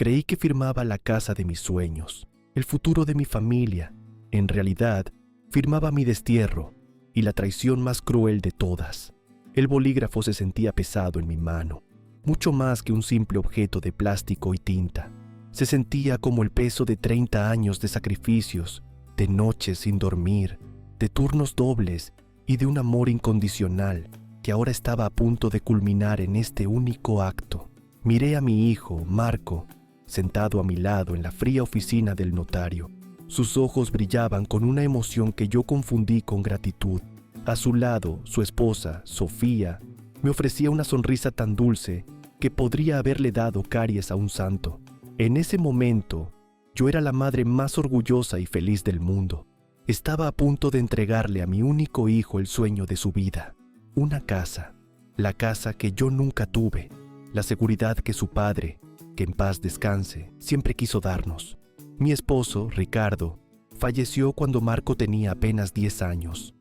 Creí que firmaba la casa de mis sueños, el futuro de mi familia. En realidad, firmaba mi destierro y la traición más cruel de todas. El bolígrafo se sentía pesado en mi mano, mucho más que un simple objeto de plástico y tinta. Se sentía como el peso de 30 años de sacrificios, de noches sin dormir, de turnos dobles y de un amor incondicional que ahora estaba a punto de culminar en este único acto. Miré a mi hijo, Marco, sentado a mi lado en la fría oficina del notario. Sus ojos brillaban con una emoción que yo confundí con gratitud. A su lado, su esposa, Sofía, me ofrecía una sonrisa tan dulce que podría haberle dado caries a un santo. En ese momento, yo era la madre más orgullosa y feliz del mundo. Estaba a punto de entregarle a mi único hijo el sueño de su vida. Una casa, la casa que yo nunca tuve, la seguridad que su padre, que en paz descanse, siempre quiso darnos. Mi esposo, Ricardo, falleció cuando Marco tenía apenas 10 años.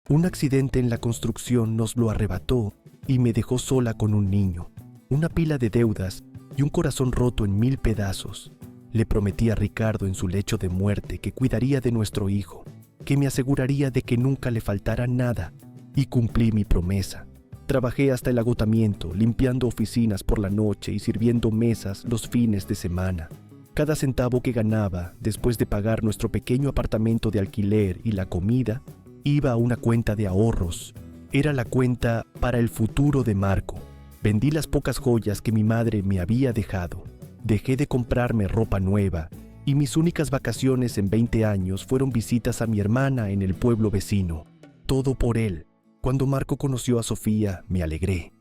Un accidente en la construcción nos lo arrebató y me dejó sola con un niño, una pila de deudas y un corazón roto en 1000 pedazos. Le prometí a Ricardo en su lecho de muerte que cuidaría de nuestro hijo, que me aseguraría de que nunca le faltara nada, y cumplí mi promesa. Trabajé hasta el agotamiento, limpiando oficinas por la noche y sirviendo mesas los fines de semana. Cada centavo que ganaba, después de pagar nuestro pequeño apartamento de alquiler y la comida, iba a una cuenta de ahorros. Era la cuenta para el futuro de Marco. Vendí las pocas joyas que mi madre me había dejado. Dejé de comprarme ropa nueva y mis únicas vacaciones en 20 años fueron visitas a mi hermana en el pueblo vecino. Todo por él. Cuando Marco conoció a Sofía, me alegré.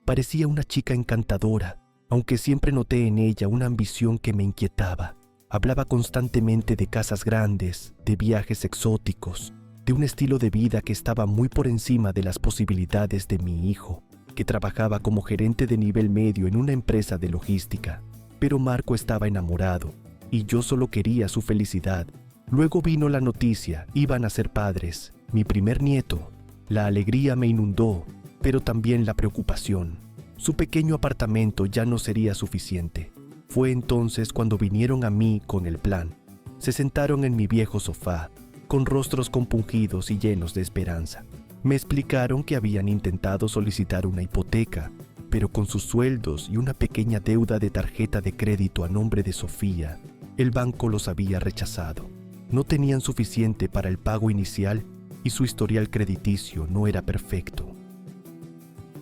Parecía una chica encantadora, aunque siempre noté en ella una ambición que me inquietaba. Hablaba constantemente de casas grandes, de viajes exóticos, de un estilo de vida que estaba muy por encima de las posibilidades de mi hijo, que trabajaba como gerente de nivel medio en una empresa de logística. Pero Marco estaba enamorado, y yo solo quería su felicidad. Luego vino la noticia, iban a ser padres, mi primer nieto. La alegría me inundó, pero también la preocupación. Su pequeño apartamento ya no sería suficiente. Fue entonces cuando vinieron a mí con el plan. Se sentaron en mi viejo sofá, con rostros compungidos y llenos de esperanza. Me explicaron que habían intentado solicitar una hipoteca, pero con sus sueldos y una pequeña deuda de tarjeta de crédito a nombre de Sofía, el banco los había rechazado. No tenían suficiente para el pago inicial y su historial crediticio no era perfecto.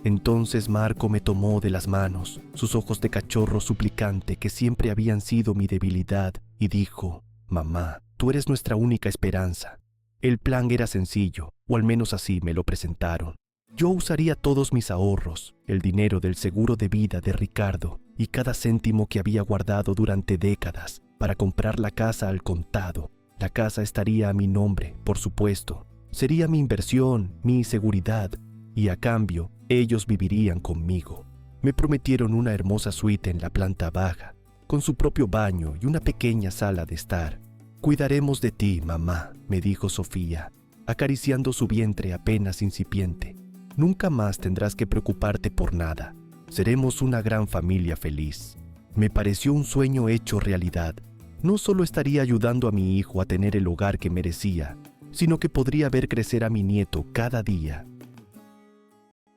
Entonces Marco me tomó de las manos, sus ojos de cachorro suplicante que siempre habían sido mi debilidad, y dijo: «Mamá, tú eres nuestra única esperanza». El plan era sencillo, o al menos así me lo presentaron. Yo usaría todos mis ahorros, el dinero del seguro de vida de Ricardo y cada céntimo que había guardado durante décadas para comprar la casa al contado. La casa estaría a mi nombre, por supuesto. Sería mi inversión, mi seguridad, y a cambio, ellos vivirían conmigo. Me prometieron una hermosa suite en la planta baja, con su propio baño y una pequeña sala de estar. «Cuidaremos de ti, mamá», me dijo Sofía, acariciando su vientre apenas incipiente. «Nunca más tendrás que preocuparte por nada. Seremos una gran familia feliz». Me pareció un sueño hecho realidad. No solo estaría ayudando a mi hijo a tener el hogar que merecía, sino que podría ver crecer a mi nieto cada día.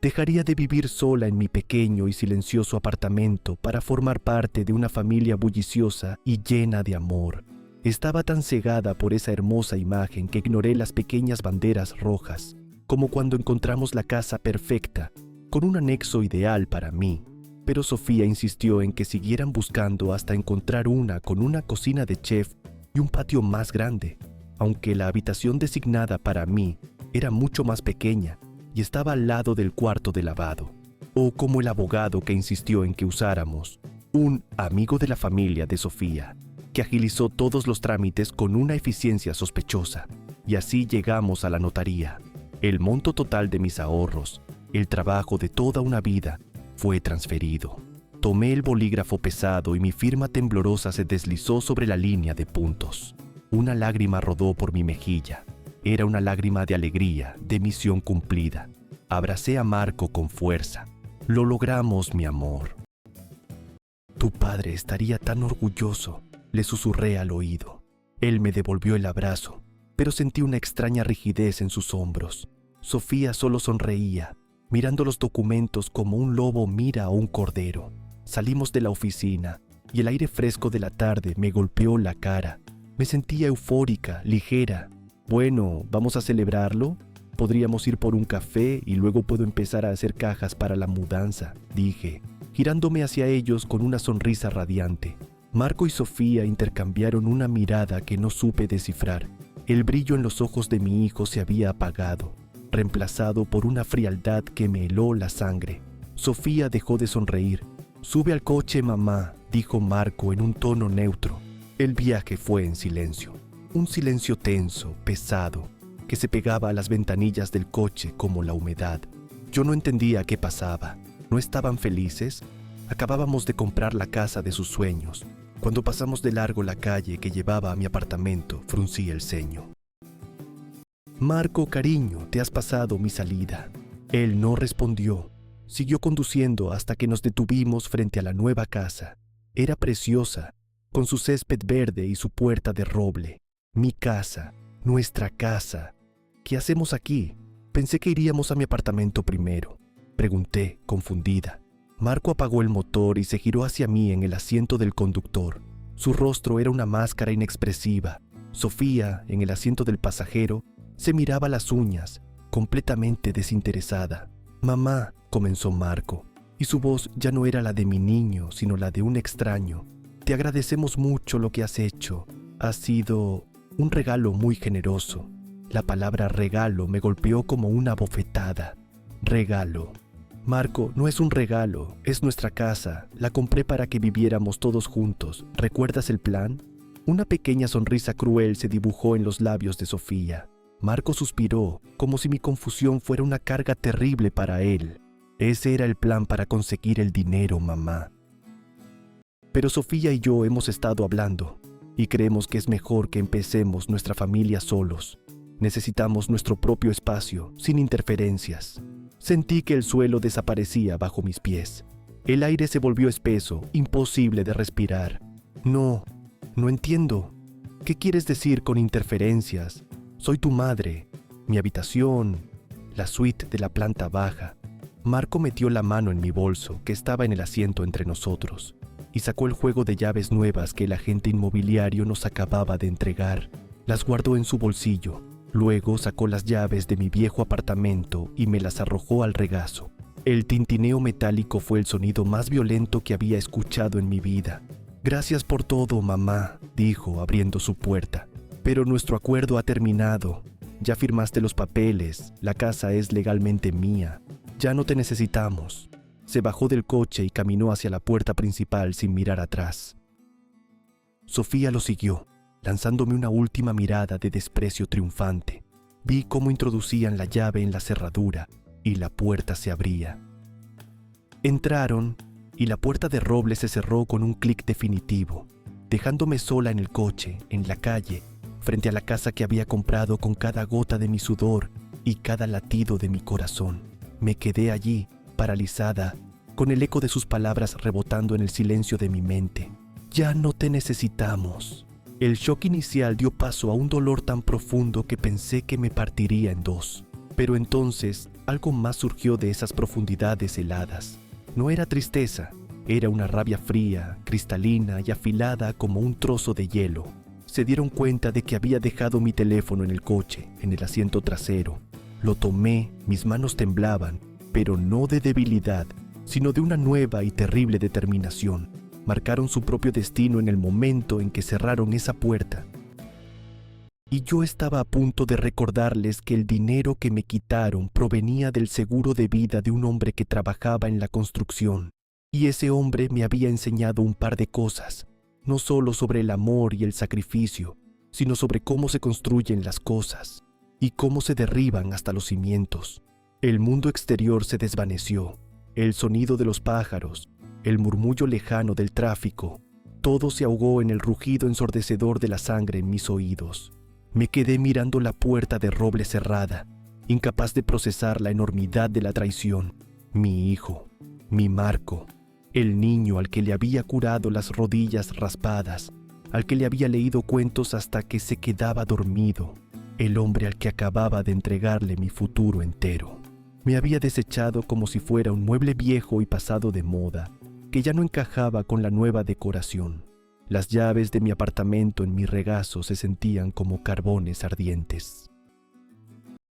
Dejaría de vivir sola en mi pequeño y silencioso apartamento para formar parte de una familia bulliciosa y llena de amor. Estaba tan cegada por esa hermosa imagen que ignoré las pequeñas banderas rojas, como cuando encontramos la casa perfecta, con un anexo ideal para mí. Pero Sofía insistió en que siguieran buscando hasta encontrar una con una cocina de chef y un patio más grande, aunque la habitación designada para mí era mucho más pequeña y estaba al lado del cuarto de lavado. O como el abogado que insistió en que usáramos, un amigo de la familia de Sofía, que agilizó todos los trámites con una eficiencia sospechosa, y así llegamos a la notaría. El monto total de mis ahorros, el trabajo de toda una vida, fue transferido. Tomé el bolígrafo pesado y mi firma temblorosa se deslizó sobre la línea de puntos. Una lágrima rodó por mi mejilla. Era una lágrima de alegría, de misión cumplida. Abracé a Marco con fuerza. «Lo logramos, mi amor». Tu padre estaría tan orgulloso, le susurré al oído. Él me devolvió el abrazo, pero sentí una extraña rigidez en sus hombros. Sofía solo sonreía, mirando los documentos como un lobo mira a un cordero. Salimos de la oficina y el aire fresco de la tarde me golpeó la cara. Me sentía eufórica, ligera. Bueno, ¿vamos a celebrarlo? Podríamos ir por un café y luego puedo empezar a hacer cajas para la mudanza, dije, girándome hacia ellos con una sonrisa radiante. Marco y Sofía intercambiaron una mirada que no supe descifrar. El brillo en los ojos de mi hijo se había apagado, reemplazado por una frialdad que me heló la sangre. Sofía dejó de sonreír. «Sube al coche, mamá», dijo Marco en un tono neutro. El viaje fue en silencio. Un silencio tenso, pesado, que se pegaba a las ventanillas del coche como la humedad. Yo no entendía qué pasaba. ¿No estaban felices? Acabábamos de comprar la casa de sus sueños. Cuando pasamos de largo la calle que llevaba a mi apartamento, fruncí el ceño. «Marco, cariño, te has pasado mi salida». Él no respondió. Siguió conduciendo hasta que nos detuvimos frente a la nueva casa. Era preciosa, con su césped verde y su puerta de roble. Mi casa, nuestra casa. «¿Qué hacemos aquí? Pensé que iríamos a mi apartamento primero», pregunté, confundida. Marco apagó el motor y se giró hacia mí en el asiento del conductor. Su rostro era una máscara inexpresiva. Sofía, en el asiento del pasajero, se miraba las uñas, completamente desinteresada. «Mamá», comenzó Marco, y su voz ya no era la de mi niño, sino la de un extraño. «Te agradecemos mucho lo que has hecho. Ha sido un regalo muy generoso». La palabra regalo me golpeó como una bofetada. Regalo. «Marco, no es un regalo, es nuestra casa. La compré para que viviéramos todos juntos. ¿Recuerdas el plan?» Una pequeña sonrisa cruel se dibujó en los labios de Sofía. Marco suspiró, como si mi confusión fuera una carga terrible para él. «Ese era el plan para conseguir el dinero, mamá». Pero Sofía y yo hemos estado hablando, y creemos que es mejor que empecemos nuestra familia solos. Necesitamos nuestro propio espacio, sin interferencias. Sentí que el suelo desaparecía bajo mis pies. El aire se volvió espeso, imposible de respirar. No entiendo. ¿Qué quieres decir con interferencias? Soy tu madre, mi habitación, la suite de la planta baja. Marco metió la mano en mi bolso, que estaba en el asiento entre nosotros, y sacó el juego de llaves nuevas que el agente inmobiliario nos acababa de entregar. Las guardó en su bolsillo. Luego sacó las llaves de mi viejo apartamento y me las arrojó al regazo. El tintineo metálico fue el sonido más violento que había escuchado en mi vida. «Gracias por todo, mamá», dijo, abriendo su puerta. «Pero nuestro acuerdo ha terminado. Ya firmaste los papeles, la casa es legalmente mía. Ya no te necesitamos». Se bajó del coche y caminó hacia la puerta principal sin mirar atrás. Sofía lo siguió, lanzándome una última mirada de desprecio triunfante. Vi cómo introducían la llave en la cerradura y la puerta se abría. Entraron y la puerta de roble se cerró con un clic definitivo, dejándome sola en el coche, en la calle, frente a la casa que había comprado con cada gota de mi sudor y cada latido de mi corazón. Me quedé allí, paralizada, con el eco de sus palabras rebotando en el silencio de mi mente. «Ya no te necesitamos». El shock inicial dio paso a un dolor tan profundo que pensé que me partiría en dos. Pero entonces algo más surgió de esas profundidades heladas. No era tristeza, era una rabia fría, cristalina y afilada como un trozo de hielo. Se dieron cuenta de que había dejado mi teléfono en el coche, en el asiento trasero. Lo tomé, mis manos temblaban, pero no de debilidad, sino de una nueva y terrible determinación. Marcaron su propio destino en el momento en que cerraron esa puerta. Y yo estaba a punto de recordarles que el dinero que me quitaron provenía del seguro de vida de un hombre que trabajaba en la construcción. Y ese hombre me había enseñado un par de cosas, no solo sobre el amor y el sacrificio, sino sobre cómo se construyen las cosas y cómo se derriban hasta los cimientos. El mundo exterior se desvaneció, el sonido de los pájaros, el murmullo lejano del tráfico, todo se ahogó en el rugido ensordecedor de la sangre en mis oídos. Me quedé mirando la puerta de roble cerrada, incapaz de procesar la enormidad de la traición. Mi hijo, mi Marco, El niño al que le había curado las rodillas raspadas, al que le había leído cuentos hasta que se quedaba dormido, el hombre al que acababa de entregarle mi futuro entero. Me había desechado como si fuera un mueble viejo y pasado de moda, que ya no encajaba con la nueva decoración. Las llaves de mi apartamento en mi regazo se sentían como carbones ardientes.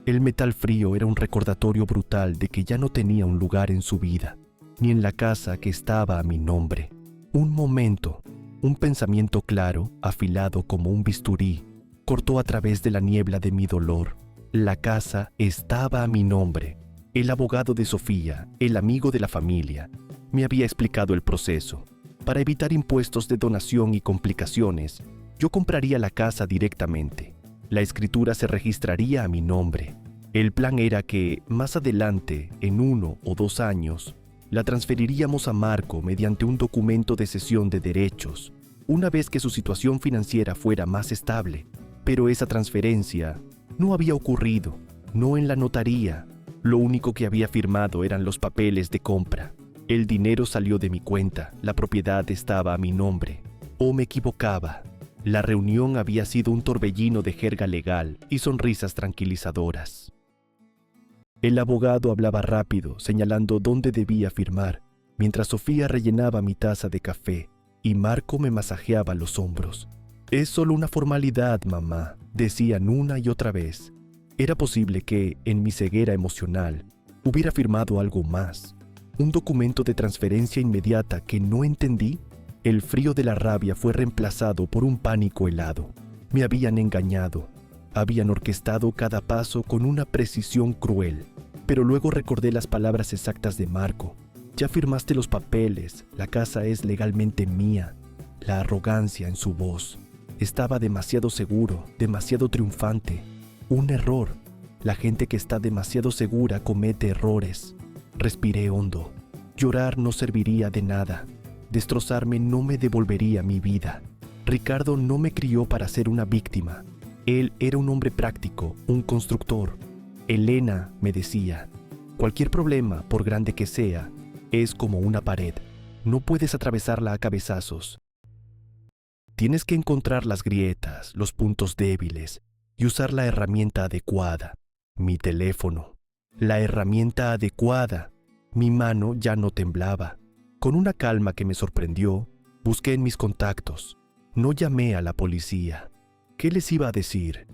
El metal frío era un recordatorio brutal de que ya no tenía un lugar en su vida, ni en la casa que estaba a mi nombre. Un momento, un pensamiento claro, afilado como un bisturí, cortó a través de la niebla de mi dolor. La casa estaba a mi nombre. El abogado de Sofía, el amigo de la familia, me había explicado el proceso. Para evitar impuestos de donación y complicaciones, yo compraría la casa directamente. La escritura se registraría a mi nombre. El plan era que, más adelante, en 1 o 2 años, la transferiríamos a Marco mediante un documento de cesión de derechos, una vez que su situación financiera fuera más estable. Pero esa transferencia no había ocurrido, no en la notaría. Lo único que había firmado eran los papeles de compra. El dinero salió de mi cuenta, la propiedad estaba a mi nombre. ¿O me equivocaba? La reunión había sido un torbellino de jerga legal y sonrisas tranquilizadoras. El abogado hablaba rápido, señalando dónde debía firmar, mientras Sofía rellenaba mi taza de café y Marco me masajeaba los hombros. «Es solo una formalidad, mamá», decían una y otra vez. Era posible que, en mi ceguera emocional, hubiera firmado algo más. Un documento de transferencia inmediata que no entendí. El frío de la rabia fue reemplazado por un pánico helado. Me habían engañado. Habían orquestado cada paso con una precisión cruel. Pero luego recordé las palabras exactas de Marco. «Ya firmaste los papeles, la casa es legalmente mía». La arrogancia en su voz. Estaba demasiado seguro, demasiado triunfante. Un error. La gente que está demasiado segura comete errores. Respiré hondo. Llorar no serviría de nada. Destrozarme no me devolvería mi vida. Ricardo no me crió para ser una víctima. Él era un hombre práctico, un constructor. Elena me decía, cualquier problema, por grande que sea, es como una pared. No puedes atravesarla a cabezazos. Tienes que encontrar las grietas, los puntos débiles y usar la herramienta adecuada. Mi teléfono. La herramienta adecuada. Mi mano ya no temblaba. Con una calma que me sorprendió, busqué en mis contactos. No llamé a la policía. ¿Qué les iba a decir?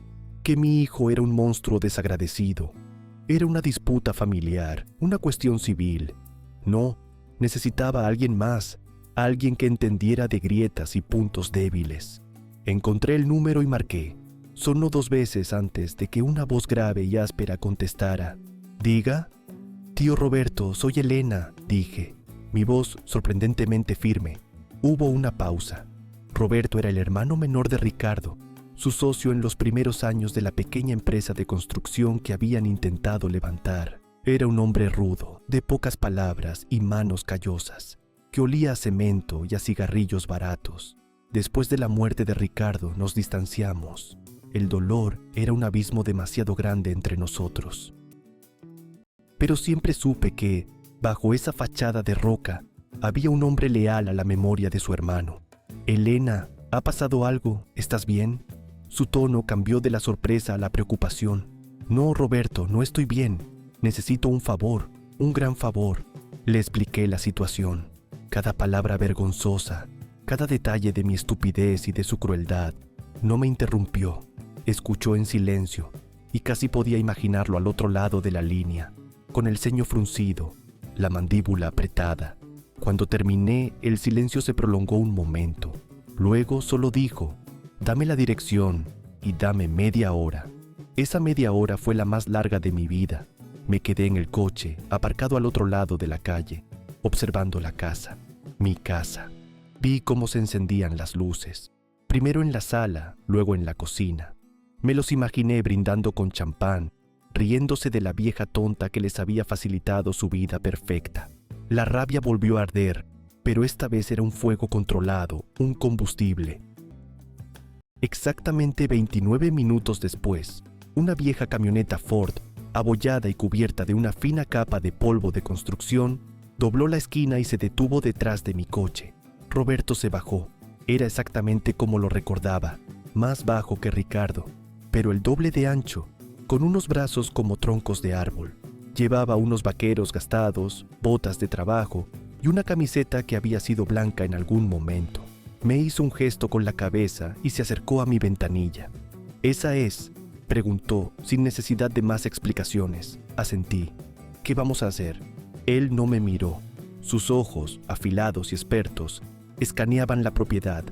Que mi hijo era un monstruo desagradecido. Era una disputa familiar, una cuestión civil. No, necesitaba a alguien más, alguien que entendiera de grietas y puntos débiles. Encontré el número y marqué. Sonó 2 veces antes de que una voz grave y áspera contestara. «Diga». «Tío Roberto, soy Elena», dije. Mi voz sorprendentemente firme. Hubo una pausa. Roberto era el hermano menor de Ricardo, su socio en los primeros años de la pequeña empresa de construcción que habían intentado levantar. Era un hombre rudo, de pocas palabras y manos callosas, que olía a cemento y a cigarrillos baratos. Después de la muerte de Ricardo nos distanciamos. El dolor era un abismo demasiado grande entre nosotros. Pero siempre supe que, bajo esa fachada de roca, había un hombre leal a la memoria de su hermano. «Elena, ¿ha pasado algo? ¿Estás bien?» Su tono cambió de la sorpresa a la preocupación. «No, Roberto, no estoy bien. Necesito un favor, un gran favor». Le expliqué la situación. Cada palabra vergonzosa, cada detalle de mi estupidez y de su crueldad. No me interrumpió. Escuchó en silencio y casi podía imaginarlo al otro lado de la línea, con el ceño fruncido, la mandíbula apretada. Cuando terminé, el silencio se prolongó un momento. Luego solo dijo, «Dame la dirección y dame media hora». Esa media hora fue la más larga de mi vida. Me quedé en el coche, aparcado al otro lado de la calle, observando la casa, mi casa. Vi cómo se encendían las luces, primero en la sala, luego en la cocina. Me los imaginé brindando con champán, riéndose de la vieja tonta que les había facilitado su vida perfecta. La rabia volvió a arder, pero esta vez era un fuego controlado, un combustible. Exactamente 29 minutos después, una vieja camioneta Ford, abollada y cubierta de una fina capa de polvo de construcción, Dobló la esquina y se detuvo detrás de mi coche. Roberto se bajó. Era exactamente como lo recordaba, más bajo que Ricardo, pero el doble de ancho, con unos brazos como troncos de árbol. Llevaba unos vaqueros gastados, botas de trabajo y una camiseta que había sido blanca en algún momento. Me hizo un gesto con la cabeza y se acercó a mi ventanilla. «¿Esa es?», preguntó, sin necesidad de más explicaciones. Asentí. «¿Qué vamos a hacer?». Él no me miró. Sus ojos, afilados y expertos, escaneaban la propiedad.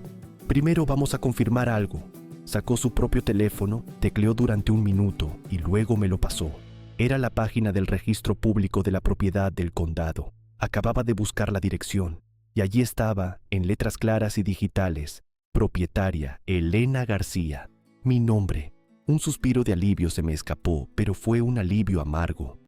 «Primero vamos a confirmar algo». Sacó su propio teléfono, tecleó durante un minuto y luego me lo pasó. Era la página del registro público de la propiedad del condado. Acababa de buscar la dirección y allí estaba, en letras claras y digitales, propietaria Elena García. Mi nombre. Un suspiro de alivio se me escapó, pero fue un alivio amargo.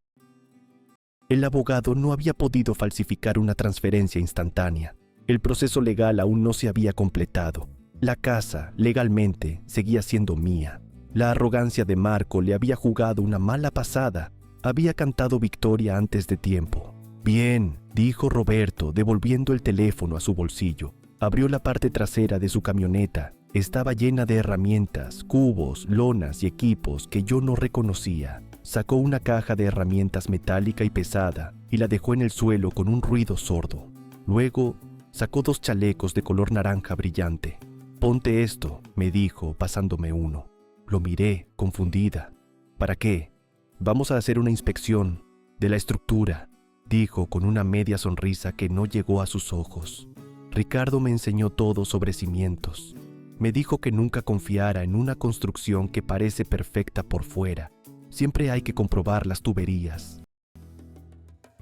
El abogado no había podido falsificar una transferencia instantánea. El proceso legal aún no se había completado. La casa, legalmente, seguía siendo mía. La arrogancia de Marco le había jugado una mala pasada. Había cantado victoria antes de tiempo. «Bien», dijo Roberto, devolviendo el teléfono a su bolsillo. Abrió la parte trasera de su camioneta. Estaba llena de herramientas, cubos, lonas y equipos que yo no reconocía. Sacó una caja de herramientas metálica y pesada y la dejó en el suelo con un ruido sordo. Luego, sacó 2 chalecos de color naranja brillante. «Ponte esto», me dijo, pasándome uno. Lo miré, confundida. «¿Para qué?». «Vamos a hacer una inspección de la estructura», dijo con una media sonrisa que no llegó a sus ojos. Ricardo me enseñó todo sobre cimientos. Me dijo que nunca confiara en una construcción que parece perfecta por fuera. Siempre hay que comprobar las tuberías.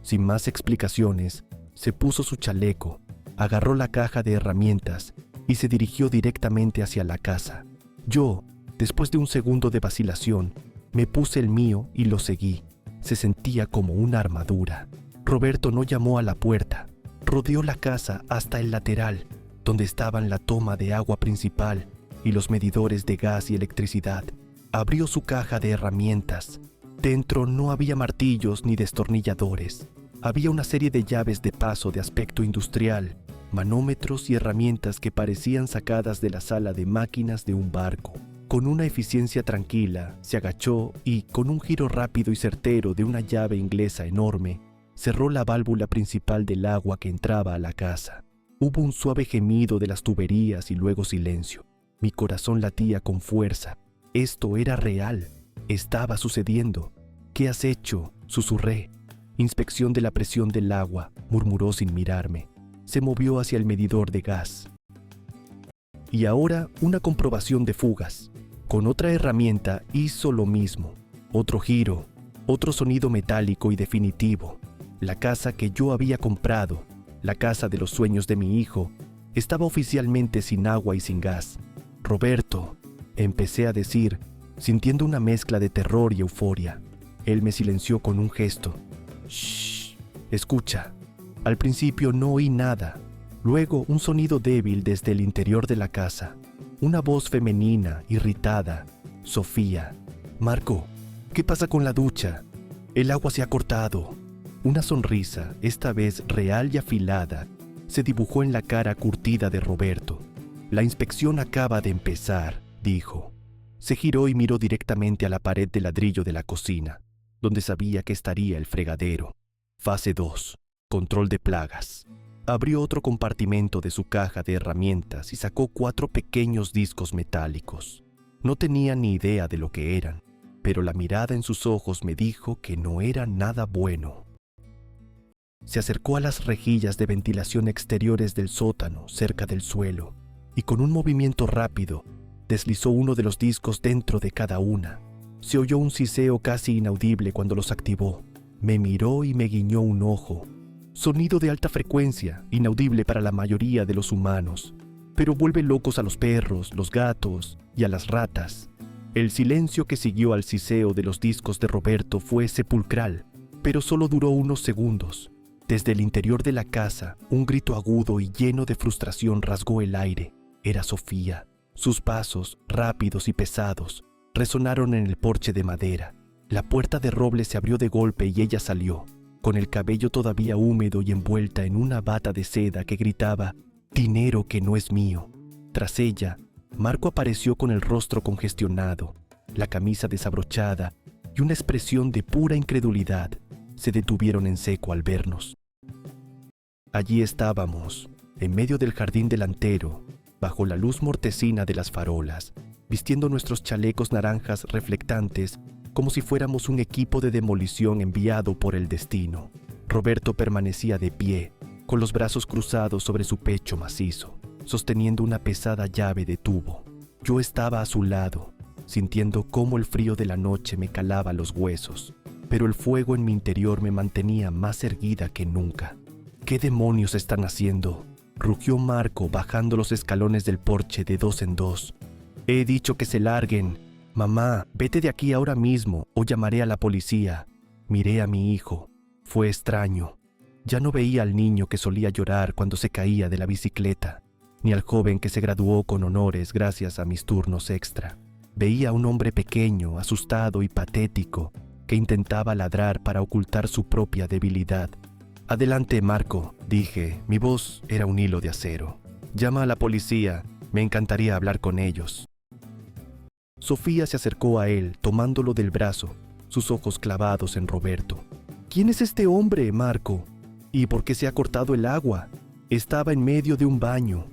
Sin más explicaciones, se puso su chaleco, agarró la caja de herramientas y se dirigió directamente hacia la casa. Yo, después de un segundo de vacilación, me puse el mío y lo seguí. Se sentía como una armadura. Roberto no llamó a la puerta. Rodeó la casa hasta el lateral, donde estaban la toma de agua principal y los medidores de gas y electricidad. Abrió su caja de herramientas. Dentro no había martillos ni destornilladores. Había una serie de llaves de paso de aspecto industrial, manómetros y herramientas que parecían sacadas de la sala de máquinas de un barco. Con una eficiencia tranquila, se agachó y, con un giro rápido y certero de una llave inglesa enorme, cerró la válvula principal del agua que entraba a la casa. Hubo un suave gemido de las tuberías y luego silencio. Mi corazón latía con fuerza. Esto era real. Estaba sucediendo. «¿Qué has hecho?», susurré. «Inspección de la presión del agua», murmuró sin mirarme. Se movió hacia el medidor de gas. Y ahora una comprobación de fugas. Con otra herramienta hizo lo mismo. Otro giro, otro sonido metálico y definitivo. La casa que yo había comprado, la casa de los sueños de mi hijo, estaba oficialmente sin agua y sin gas. «Roberto», empecé a decir, sintiendo una mezcla de terror y euforia. Él me silenció con un gesto. «Shh, escucha». Al principio no oí nada. Luego un sonido débil desde el interior de la casa. Una voz femenina, irritada. «Sofía». «Marco, ¿qué pasa con la ducha? El agua se ha cortado». Una sonrisa, esta vez real y afilada, se dibujó en la cara curtida de Roberto. «La inspección acaba de empezar», dijo. Se giró y miró directamente a la pared de ladrillo de la cocina, donde sabía que estaría el fregadero. Fase 2. Control de plagas. Abrió otro compartimento de su caja de herramientas y sacó 4 pequeños discos metálicos. No tenía ni idea de lo que eran, pero la mirada en sus ojos me dijo que no era nada bueno. Se acercó a las rejillas de ventilación exteriores del sótano, cerca del suelo, y con un movimiento rápido, deslizó uno de los discos dentro de cada una. Se oyó un siseo casi inaudible cuando los activó. Me miró y me guiñó un ojo. Sonido de alta frecuencia, inaudible para la mayoría de los humanos, pero vuelve locos a los perros, los gatos y a las ratas. El silencio que siguió al siseo de los discos de Roberto fue sepulcral, pero solo duró unos segundos. Desde el interior de la casa, un grito agudo y lleno de frustración rasgó el aire. Era Sofía. Sus pasos, rápidos y pesados, resonaron en el porche de madera. La puerta de roble se abrió de golpe y ella salió. con el cabello todavía húmedo y envuelta en una bata de seda que gritaba «Dinero que no es mío». Tras ella, Marco apareció con el rostro congestionado, la camisa desabrochada y una expresión de pura incredulidad. Se detuvieron en seco al vernos. Allí estábamos, en medio del jardín delantero, bajo la luz mortecina de las farolas, vistiendo nuestros chalecos naranjas reflectantes como si fuéramos un equipo de demolición enviado por el destino. Roberto permanecía de pie, con los brazos cruzados sobre su pecho macizo, sosteniendo una pesada llave de tubo. Yo estaba a su lado, sintiendo cómo el frío de la noche me calaba los huesos, pero el fuego en mi interior me mantenía más erguida que nunca. ¿Qué demonios están haciendo?, rugió Marco bajando los escalones del porche de 2 en 2. He dicho que se larguen. Mamá, vete de aquí ahora mismo o llamaré a la policía. Miré a mi hijo. Fue extraño. Ya no veía al niño que solía llorar cuando se caía de la bicicleta, ni al joven que se graduó con honores gracias a mis turnos extra. Veía a un hombre pequeño, asustado y patético, que intentaba ladrar para ocultar su propia debilidad. Adelante, Marco, dije. Mi voz era un hilo de acero. Llama a la policía. Me encantaría hablar con ellos. Sofía se acercó a él, tomándolo del brazo, sus ojos clavados en Roberto. ¿Quién es este hombre, Marco? ¿Y por qué se ha cortado el agua? Estaba en medio de un baño.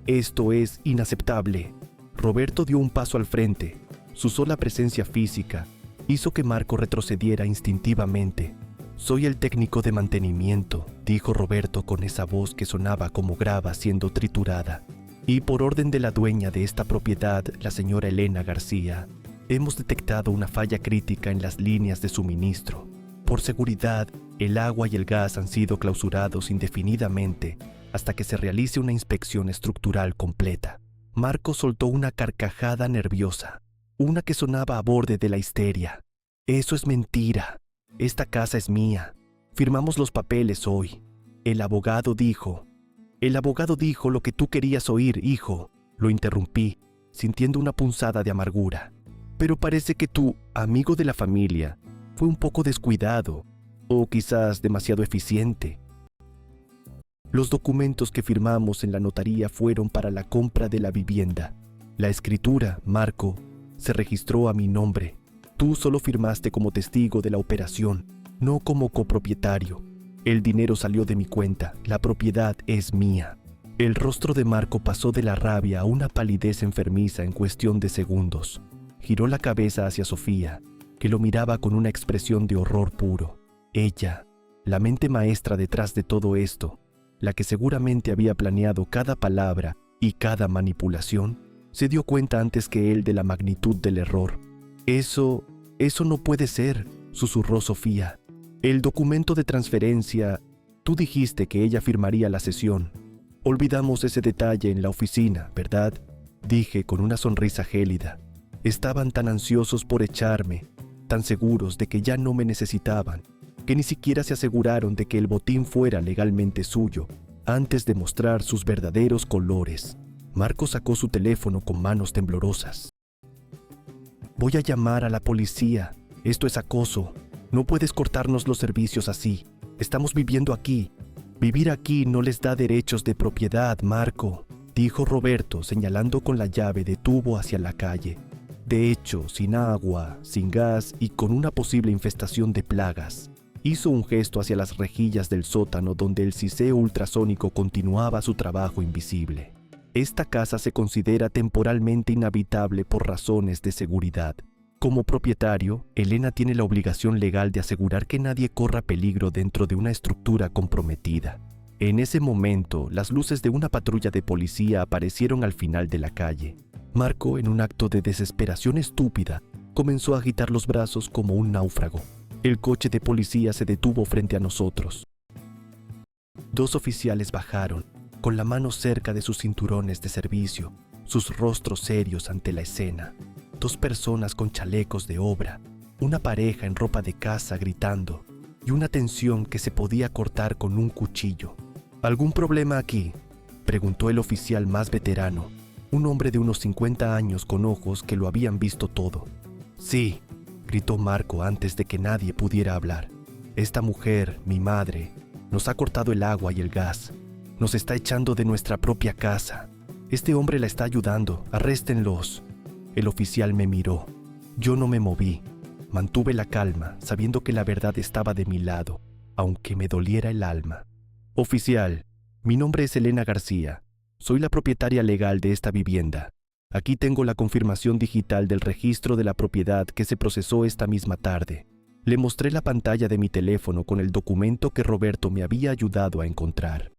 Esto es inaceptable. Roberto dio un paso al frente. Su sola presencia física hizo que Marco retrocediera instintivamente. Soy el técnico de mantenimiento, dijo Roberto con esa voz que sonaba como grava siendo triturada. Y por orden de la dueña de esta propiedad, la señora Elena García, hemos detectado una falla crítica en las líneas de suministro. Por seguridad, el agua y el gas han sido clausurados indefinidamente hasta que se realice una inspección estructural completa. Marco soltó una carcajada nerviosa, una que sonaba a borde de la histeria. Eso es mentira. Esta casa es mía. Firmamos los papeles hoy. El abogado dijo lo que tú querías oír, hijo. Lo interrumpí, sintiendo una punzada de amargura. Pero parece que tu amigo de la familia fue un poco descuidado, o quizás demasiado eficiente. Los documentos que firmamos en la notaría fueron para la compra de la vivienda. La escritura, Marco, se registró a mi nombre. Tú solo firmaste como testigo de la operación, no como copropietario. El dinero salió de mi cuenta, la propiedad es mía. El rostro de Marco pasó de la rabia a una palidez enfermiza en cuestión de segundos. Giró la cabeza hacia Sofía, que lo miraba con una expresión de horror puro. Ella, la mente maestra detrás de todo esto, la que seguramente había planeado cada palabra y cada manipulación, se dio cuenta antes que él de la magnitud del error. Eso no puede ser, susurró Sofía. El documento de transferencia, tú dijiste que ella firmaría la cesión. Olvidamos ese detalle en la oficina, ¿verdad? Dije con una sonrisa gélida. Estaban tan ansiosos por echarme, tan seguros de que ya no me necesitaban, que ni siquiera se aseguraron de que el botín fuera legalmente suyo, antes de mostrar sus verdaderos colores. Marco sacó su teléfono con manos temblorosas. Voy a llamar a la policía. Esto es acoso. No puedes cortarnos los servicios así. Estamos viviendo aquí. Vivir aquí no les da derechos de propiedad, Marco, dijo Roberto, señalando con la llave de tubo hacia la calle. De hecho, sin agua, sin gas y con una posible infestación de plagas. Hizo un gesto hacia las rejillas del sótano donde el siseo ultrasónico continuaba su trabajo invisible. Esta casa se considera temporalmente inhabitable por razones de seguridad. Como propietario, Elena tiene la obligación legal de asegurar que nadie corra peligro dentro de una estructura comprometida. En ese momento, las luces de una patrulla de policía aparecieron al final de la calle. Marco, en un acto de desesperación estúpida, comenzó a agitar los brazos como un náufrago. El coche de policía se detuvo frente a nosotros. 2 oficiales bajaron, con la mano cerca de sus cinturones de servicio, sus rostros serios ante la escena. 2 personas con chalecos de obra, una pareja en ropa de casa gritando, y una tensión que se podía cortar con un cuchillo. ¿Algún problema aquí?, preguntó el oficial más veterano, un hombre de unos 50 años con ojos que lo habían visto todo. Sí, gritó Marco antes de que nadie pudiera hablar. Esta mujer, mi madre, nos ha cortado el agua y el gas. Nos está echando de nuestra propia casa. Este hombre la está ayudando. Arréstenlos. El oficial me miró. Yo no me moví. Mantuve la calma, sabiendo que la verdad estaba de mi lado, aunque me doliera el alma. Oficial, mi nombre es Elena García. Soy la propietaria legal de esta vivienda. Aquí tengo la confirmación digital del registro de la propiedad que se procesó esta misma tarde. Le mostré la pantalla de mi teléfono con el documento que Roberto me había ayudado a encontrar.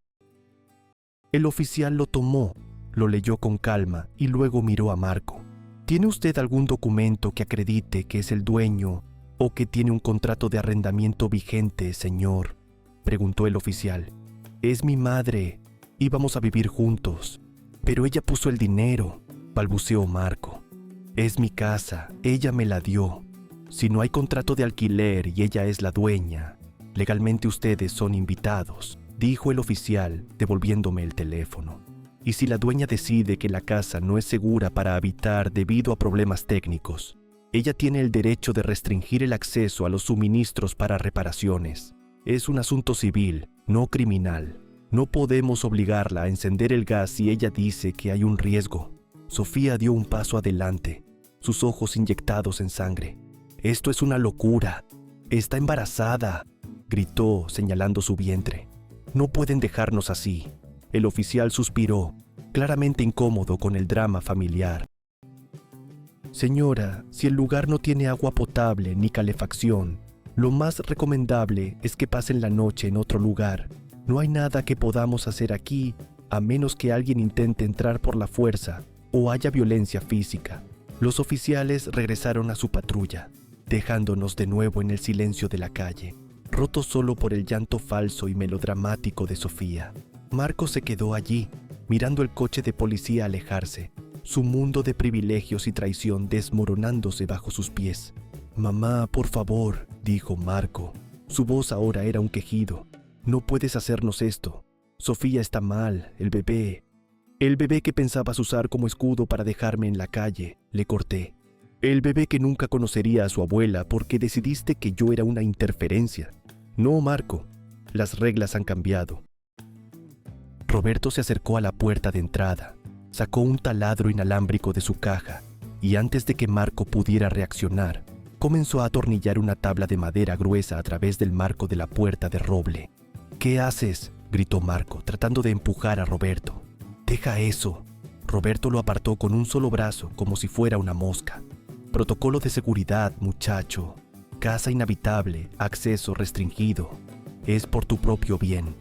El oficial lo tomó, lo leyó con calma y luego miró a Marco. ¿Tiene usted algún documento que acredite que es el dueño o que tiene un contrato de arrendamiento vigente, señor?, preguntó el oficial. Es mi madre. Íbamos a vivir juntos. Pero ella puso el dinero, balbuceó Marco. Es mi casa. Ella me la dio. Si no hay contrato de alquiler y ella es la dueña, legalmente ustedes son invitados, dijo el oficial, devolviéndome el teléfono. Y si la dueña decide que la casa no es segura para habitar debido a problemas técnicos, ella tiene el derecho de restringir el acceso a los suministros para reparaciones. Es un asunto civil, no criminal. No podemos obligarla a encender el gas si ella dice que hay un riesgo. Sofía dio un paso adelante, sus ojos inyectados en sangre. Esto es una locura. Está embarazada, gritó señalando su vientre. No pueden dejarnos así. El oficial suspiró, claramente incómodo con el drama familiar. Señora, si el lugar no tiene agua potable ni calefacción, lo más recomendable es que pasen la noche en otro lugar. No hay nada que podamos hacer aquí, a menos que alguien intente entrar por la fuerza o haya violencia física. Los oficiales regresaron a su patrulla, dejándonos de nuevo en el silencio de la calle, roto solo por el llanto falso y melodramático de Sofía. Marco se quedó allí, mirando el coche de policía alejarse, su mundo de privilegios y traición desmoronándose bajo sus pies. «Mamá, por favor», dijo Marco. Su voz ahora era un quejido. «No puedes hacernos esto. Sofía está mal, el bebé que pensabas usar como escudo para dejarme en la calle», le corté. «El bebé que nunca conocería a su abuela porque decidiste que yo era una interferencia. No, Marco, las reglas han cambiado». Roberto se acercó a la puerta de entrada, sacó un taladro inalámbrico de su caja y antes de que Marco pudiera reaccionar, comenzó a atornillar una tabla de madera gruesa a través del marco de la puerta de roble. «¿Qué haces?», gritó Marco, tratando de empujar a Roberto. «Deja eso». Roberto lo apartó con un solo brazo, como si fuera una mosca. «Protocolo de seguridad, muchacho. Casa inhabitable, acceso restringido. Es por tu propio bien.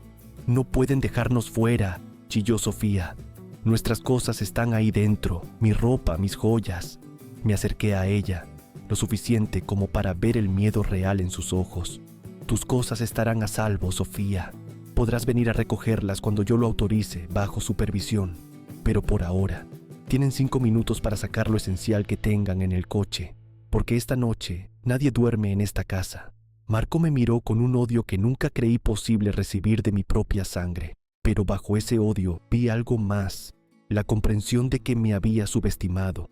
No pueden dejarnos fuera», chilló Sofía. «Nuestras cosas están ahí dentro, mi ropa, mis joyas». Me acerqué a ella, lo suficiente como para ver el miedo real en sus ojos. «Tus cosas estarán a salvo, Sofía. Podrás venir a recogerlas cuando yo lo autorice, bajo supervisión. Pero por ahora, tienen 5 minutos para sacar lo esencial que tengan en el coche, porque esta noche nadie duerme en esta casa». Marco me miró con un odio que nunca creí posible recibir de mi propia sangre, pero bajo ese odio vi algo más, la comprensión de que me había subestimado.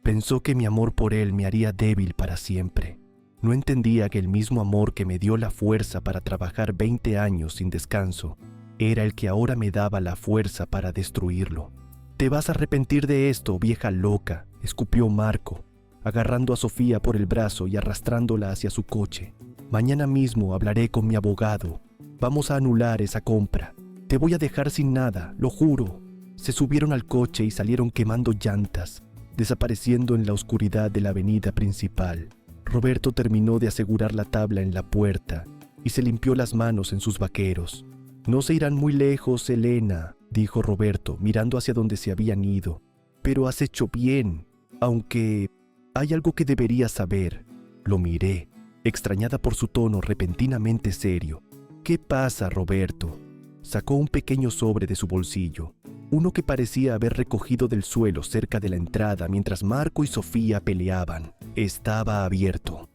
Pensó que mi amor por él me haría débil para siempre. No entendía que el mismo amor que me dio la fuerza para trabajar 20 años sin descanso, era el que ahora me daba la fuerza para destruirlo. «Te vas a arrepentir de esto, vieja loca», escupió Marco, agarrando a Sofía por el brazo y arrastrándola hacia su coche. «Mañana mismo hablaré con mi abogado. Vamos a anular esa compra. Te voy a dejar sin nada, lo juro». Se subieron al coche y salieron quemando llantas, desapareciendo en la oscuridad de la avenida principal. Roberto terminó de asegurar la tabla en la puerta y se limpió las manos en sus vaqueros. «No se irán muy lejos, Elena», dijo Roberto, mirando hacia donde se habían ido. «Pero has hecho bien, aunque hay algo que deberías saber». Lo miré, extrañada por su tono repentinamente serio. «¿Qué pasa, Roberto?». Sacó un pequeño sobre de su bolsillo, uno que parecía haber recogido del suelo cerca de la entrada mientras Marco y Sofía peleaban. Estaba abierto.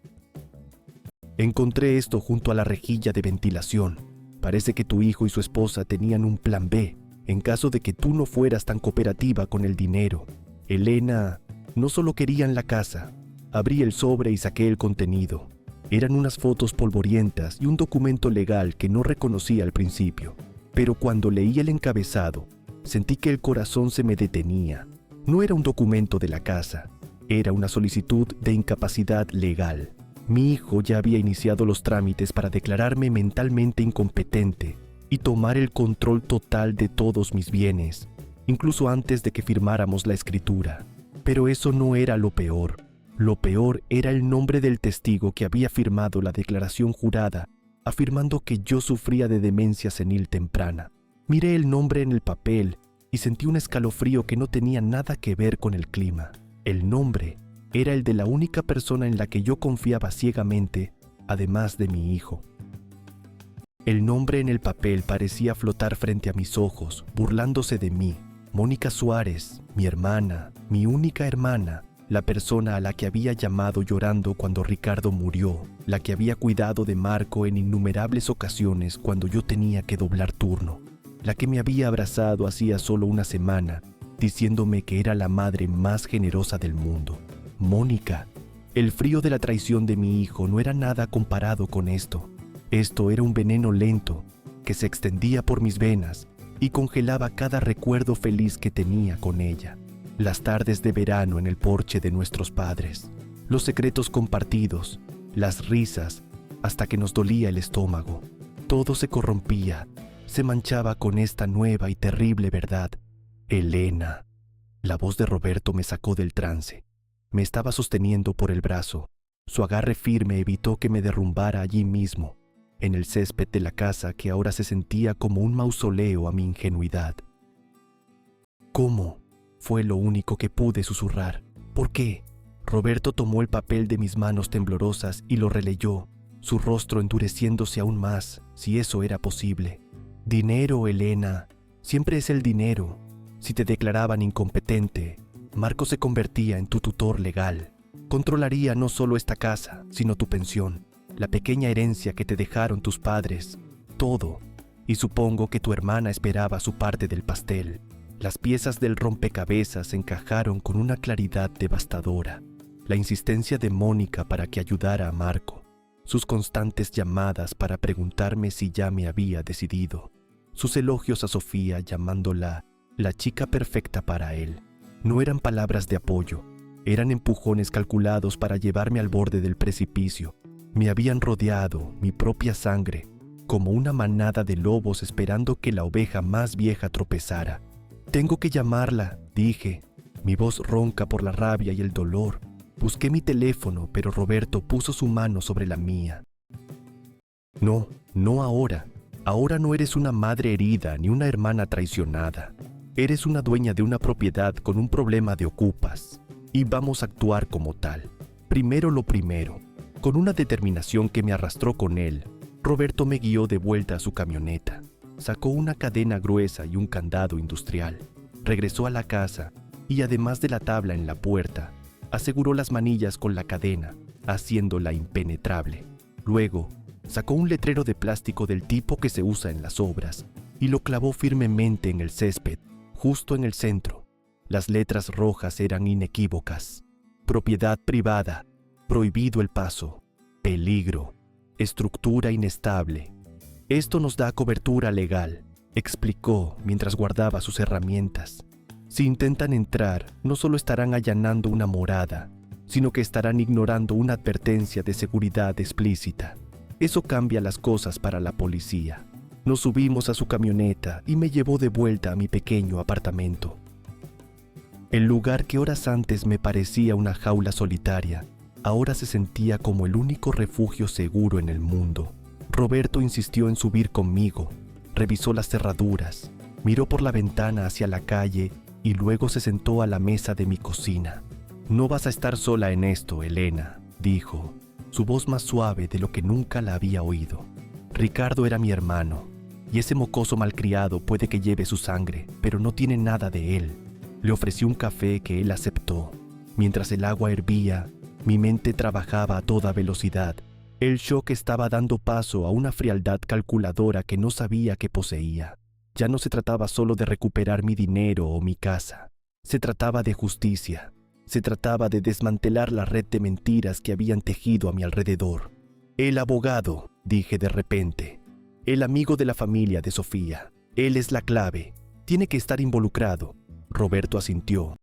«Encontré esto junto a la rejilla de ventilación. Parece que tu hijo y su esposa tenían un plan B, en caso de que tú no fueras tan cooperativa con el dinero. Elena, no solo querían la casa». Abrí el sobre y saqué el contenido. Eran unas fotos polvorientas y un documento legal que no reconocí al principio, pero cuando leí el encabezado, sentí que el corazón se me detenía. No era un documento de la casa, era una solicitud de incapacidad legal. Mi hijo ya había iniciado los trámites para declararme mentalmente incompetente y tomar el control total de todos mis bienes, incluso antes de que firmáramos la escritura. Pero eso no era lo peor. Lo peor era el nombre del testigo que había firmado la declaración jurada, afirmando que yo sufría de demencia senil temprana. Miré el nombre en el papel y sentí un escalofrío que no tenía nada que ver con el clima. El nombre era el de la única persona en la que yo confiaba ciegamente, además de mi hijo. El nombre en el papel parecía flotar frente a mis ojos, burlándose de mí. Mónica Suárez, mi hermana, mi única hermana, la persona a la que había llamado llorando cuando Ricardo murió, la que había cuidado de Marco en innumerables ocasiones cuando yo tenía que doblar turno, la que me había abrazado hacía solo una semana, diciéndome que era la madre más generosa del mundo. Mónica. El frío de la traición de mi hijo no era nada comparado con esto. Esto era un veneno lento que se extendía por mis venas y congelaba cada recuerdo feliz que tenía con ella. Las tardes de verano en el porche de nuestros padres, los secretos compartidos, las risas, hasta que nos dolía el estómago. Todo se corrompía, se manchaba con esta nueva y terrible verdad. Elena. La voz de Roberto me sacó del trance. Me estaba sosteniendo por el brazo. Su agarre firme evitó que me derrumbara allí mismo, en el césped de la casa que ahora se sentía como un mausoleo a mi ingenuidad. ¿Cómo? Fue lo único que pude susurrar. ¿Por qué? Roberto tomó el papel de mis manos temblorosas y lo releyó, su rostro endureciéndose aún más, si eso era posible. Dinero, Elena. Siempre es el dinero. Si te declaraban incompetente, Marco se convertía en tu tutor legal. Controlaría no solo esta casa, sino tu pensión, la pequeña herencia que te dejaron tus padres, todo. Y supongo que tu hermana esperaba su parte del pastel. Las piezas del rompecabezas encajaron con una claridad devastadora. La insistencia de Mónica para que ayudara a Marco, sus constantes llamadas para preguntarme si ya me había decidido, sus elogios a Sofía llamándola la chica perfecta para él. No eran palabras de apoyo, eran empujones calculados para llevarme al borde del precipicio. Me habían rodeado, mi propia sangre, como una manada de lobos esperando que la oveja más vieja tropezara. «Tengo que llamarla», dije, mi voz ronca por la rabia y el dolor. Busqué mi teléfono, pero Roberto puso su mano sobre la mía. «No, no ahora. Ahora no eres una madre herida ni una hermana traicionada. Eres una dueña de una propiedad con un problema de ocupas. Y vamos a actuar como tal. Primero lo primero». Con una determinación que me arrastró con él, Roberto me guió de vuelta a su camioneta. Sacó una cadena gruesa y un candado industrial. Regresó a la casa y, además de la tabla en la puerta, aseguró las manillas con la cadena, haciéndola impenetrable. Luego, sacó un letrero de plástico del tipo que se usa en las obras y lo clavó firmemente en el césped, justo en el centro. Las letras rojas eran inequívocas. Propiedad privada. Prohibido el paso. Peligro. Estructura inestable. Esto nos da cobertura legal, explicó mientras guardaba sus herramientas. Si intentan entrar, no solo estarán allanando una morada, sino que estarán ignorando una advertencia de seguridad explícita. Eso cambia las cosas para la policía. Nos subimos a su camioneta y me llevó de vuelta a mi pequeño apartamento. El lugar que horas antes me parecía una jaula solitaria, ahora se sentía como el único refugio seguro en el mundo. Roberto insistió en subir conmigo, revisó las cerraduras, miró por la ventana hacia la calle y luego se sentó a la mesa de mi cocina. «No vas a estar sola en esto, Elena», dijo, su voz más suave de lo que nunca la había oído. Ricardo era mi hermano, y ese mocoso malcriado puede que lleve su sangre, pero no tiene nada de él. Le ofrecí un café que él aceptó. Mientras el agua hervía, mi mente trabajaba a toda velocidad. El shock estaba dando paso a una frialdad calculadora que no sabía que poseía. Ya no se trataba solo de recuperar mi dinero o mi casa. Se trataba de justicia. Se trataba de desmantelar la red de mentiras que habían tejido a mi alrededor. El abogado, dije de repente. El amigo de la familia de Sofía. Él es la clave. Tiene que estar involucrado. Roberto asintió.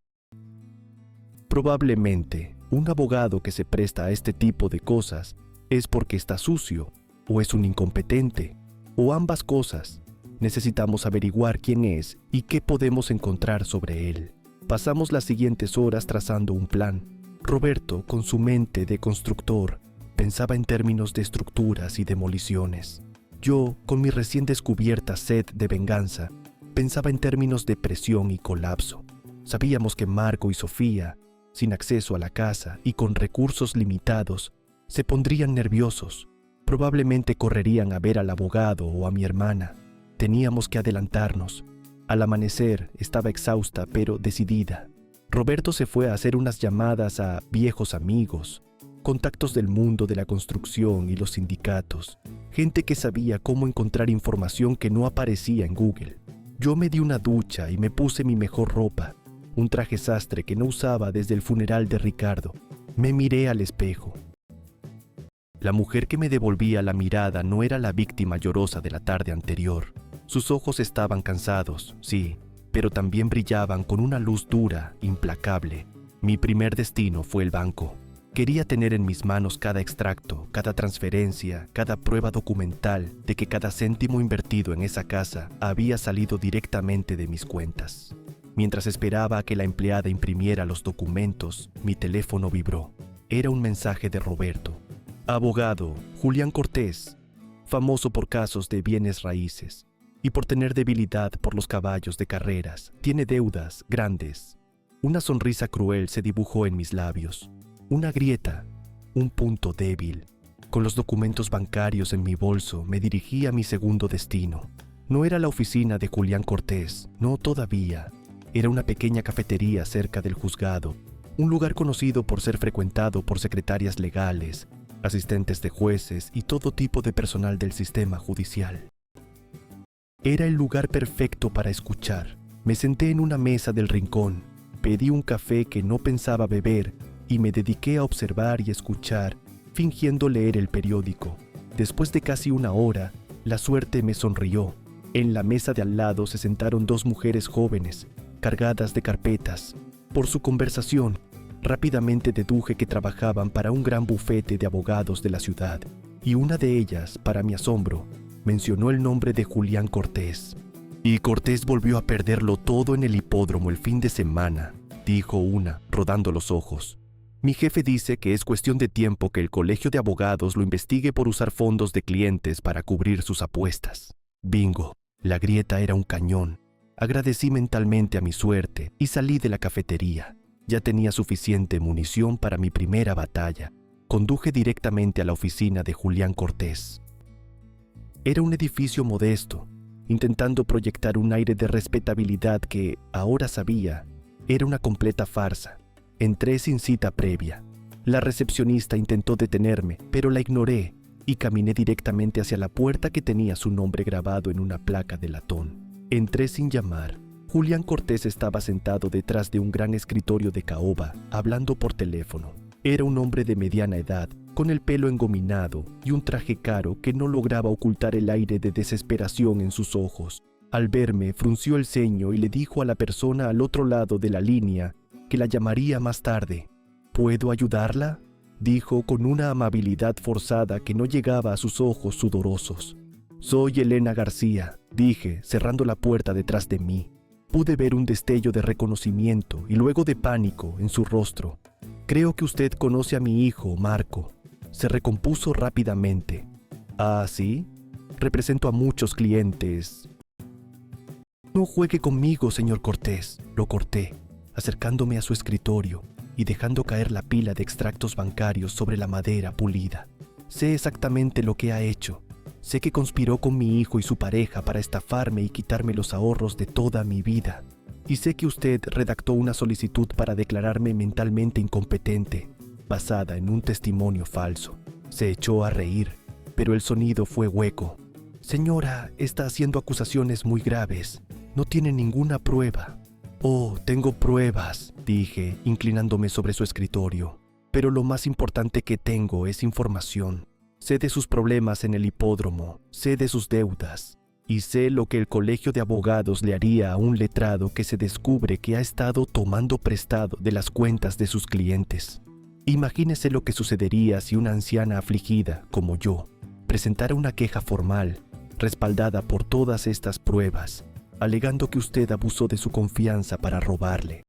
Probablemente, un abogado que se presta a este tipo de cosas es porque está sucio, o es un incompetente, o ambas cosas. Necesitamos averiguar quién es y qué podemos encontrar sobre él. Pasamos las siguientes horas trazando un plan. Roberto, con su mente de constructor, pensaba en términos de estructuras y demoliciones. Yo, con mi recién descubierta sed de venganza, pensaba en términos de presión y colapso. Sabíamos que Marco y Sofía, sin acceso a la casa y con recursos limitados, se pondrían nerviosos. Probablemente correrían a ver al abogado o a mi hermana. Teníamos que adelantarnos. Al amanecer estaba exhausta pero decidida. Roberto se fue a hacer unas llamadas a viejos amigos, contactos del mundo de la construcción y los sindicatos, gente que sabía cómo encontrar información que no aparecía en Google. Yo me di una ducha y me puse mi mejor ropa, un traje sastre que no usaba desde el funeral de Ricardo. Me miré al espejo. La mujer que me devolvía la mirada no era la víctima llorosa de la tarde anterior. Sus ojos estaban cansados, sí, pero también brillaban con una luz dura, implacable. Mi primer destino fue el banco. Quería tener en mis manos cada extracto, cada transferencia, cada prueba documental de que cada céntimo invertido en esa casa había salido directamente de mis cuentas. Mientras esperaba a que la empleada imprimiera los documentos, mi teléfono vibró. Era un mensaje de Roberto. Abogado, Julián Cortés, famoso por casos de bienes raíces y por tener debilidad por los caballos de carreras. Tiene deudas grandes. Una sonrisa cruel se dibujó en mis labios. Una grieta, un punto débil. Con los documentos bancarios en mi bolso, me dirigí a mi segundo destino. No era la oficina de Julián Cortés, no todavía. Era una pequeña cafetería cerca del juzgado, un lugar conocido por ser frecuentado por secretarias legales, asistentes de jueces y todo tipo de personal del sistema judicial. Era el lugar perfecto para escuchar. Me senté en una mesa del rincón, pedí un café que no pensaba beber y me dediqué a observar y escuchar, fingiendo leer el periódico. Después de casi una hora, la suerte me sonrió. En la mesa de al lado se sentaron dos mujeres jóvenes, cargadas de carpetas. Por su conversación, rápidamente deduje que trabajaban para un gran bufete de abogados de la ciudad, y una de ellas, para mi asombro, mencionó el nombre de Julián Cortés. Y Cortés volvió a perderlo todo en el hipódromo el fin de semana, dijo una, rodando los ojos. Mi jefe dice que es cuestión de tiempo que el colegio de abogados lo investigue por usar fondos de clientes para cubrir sus apuestas. Bingo, la grieta era un cañón. Agradecí mentalmente a mi suerte y salí de la cafetería. Ya tenía suficiente munición para mi primera batalla. Conduje directamente a la oficina de Julián Cortés. Era un edificio modesto, intentando proyectar un aire de respetabilidad que, ahora sabía, era una completa farsa. Entré sin cita previa. La recepcionista intentó detenerme, pero la ignoré y caminé directamente hacia la puerta que tenía su nombre grabado en una placa de latón. Entré sin llamar. Julián Cortés estaba sentado detrás de un gran escritorio de caoba, hablando por teléfono. Era un hombre de mediana edad, con el pelo engominado y un traje caro que no lograba ocultar el aire de desesperación en sus ojos. Al verme, frunció el ceño y le dijo a la persona al otro lado de la línea que la llamaría más tarde. ¿Puedo ayudarla?, dijo con una amabilidad forzada que no llegaba a sus ojos sudorosos. Soy Elena García, dije, cerrando la puerta detrás de mí. Pude ver un destello de reconocimiento y luego de pánico en su rostro. Creo que usted conoce a mi hijo, Marco. Se recompuso rápidamente. ¿Ah, sí? Represento a muchos clientes. No juegue conmigo, señor Cortés, lo corté, acercándome a su escritorio y dejando caer la pila de extractos bancarios sobre la madera pulida. Sé exactamente lo que ha hecho. Sé que conspiró con mi hijo y su pareja para estafarme y quitarme los ahorros de toda mi vida. Y sé que usted redactó una solicitud para declararme mentalmente incompetente, basada en un testimonio falso. Se echó a reír, pero el sonido fue hueco. Señora, está haciendo acusaciones muy graves. No tiene ninguna prueba. Oh, tengo pruebas, dije, inclinándome sobre su escritorio. Pero lo más importante que tengo es información. Sé de sus problemas en el hipódromo, sé de sus deudas, y sé lo que el colegio de abogados le haría a un letrado que se descubre que ha estado tomando prestado de las cuentas de sus clientes. Imagínese lo que sucedería si una anciana afligida, como yo, presentara una queja formal, respaldada por todas estas pruebas, alegando que usted abusó de su confianza para robarle.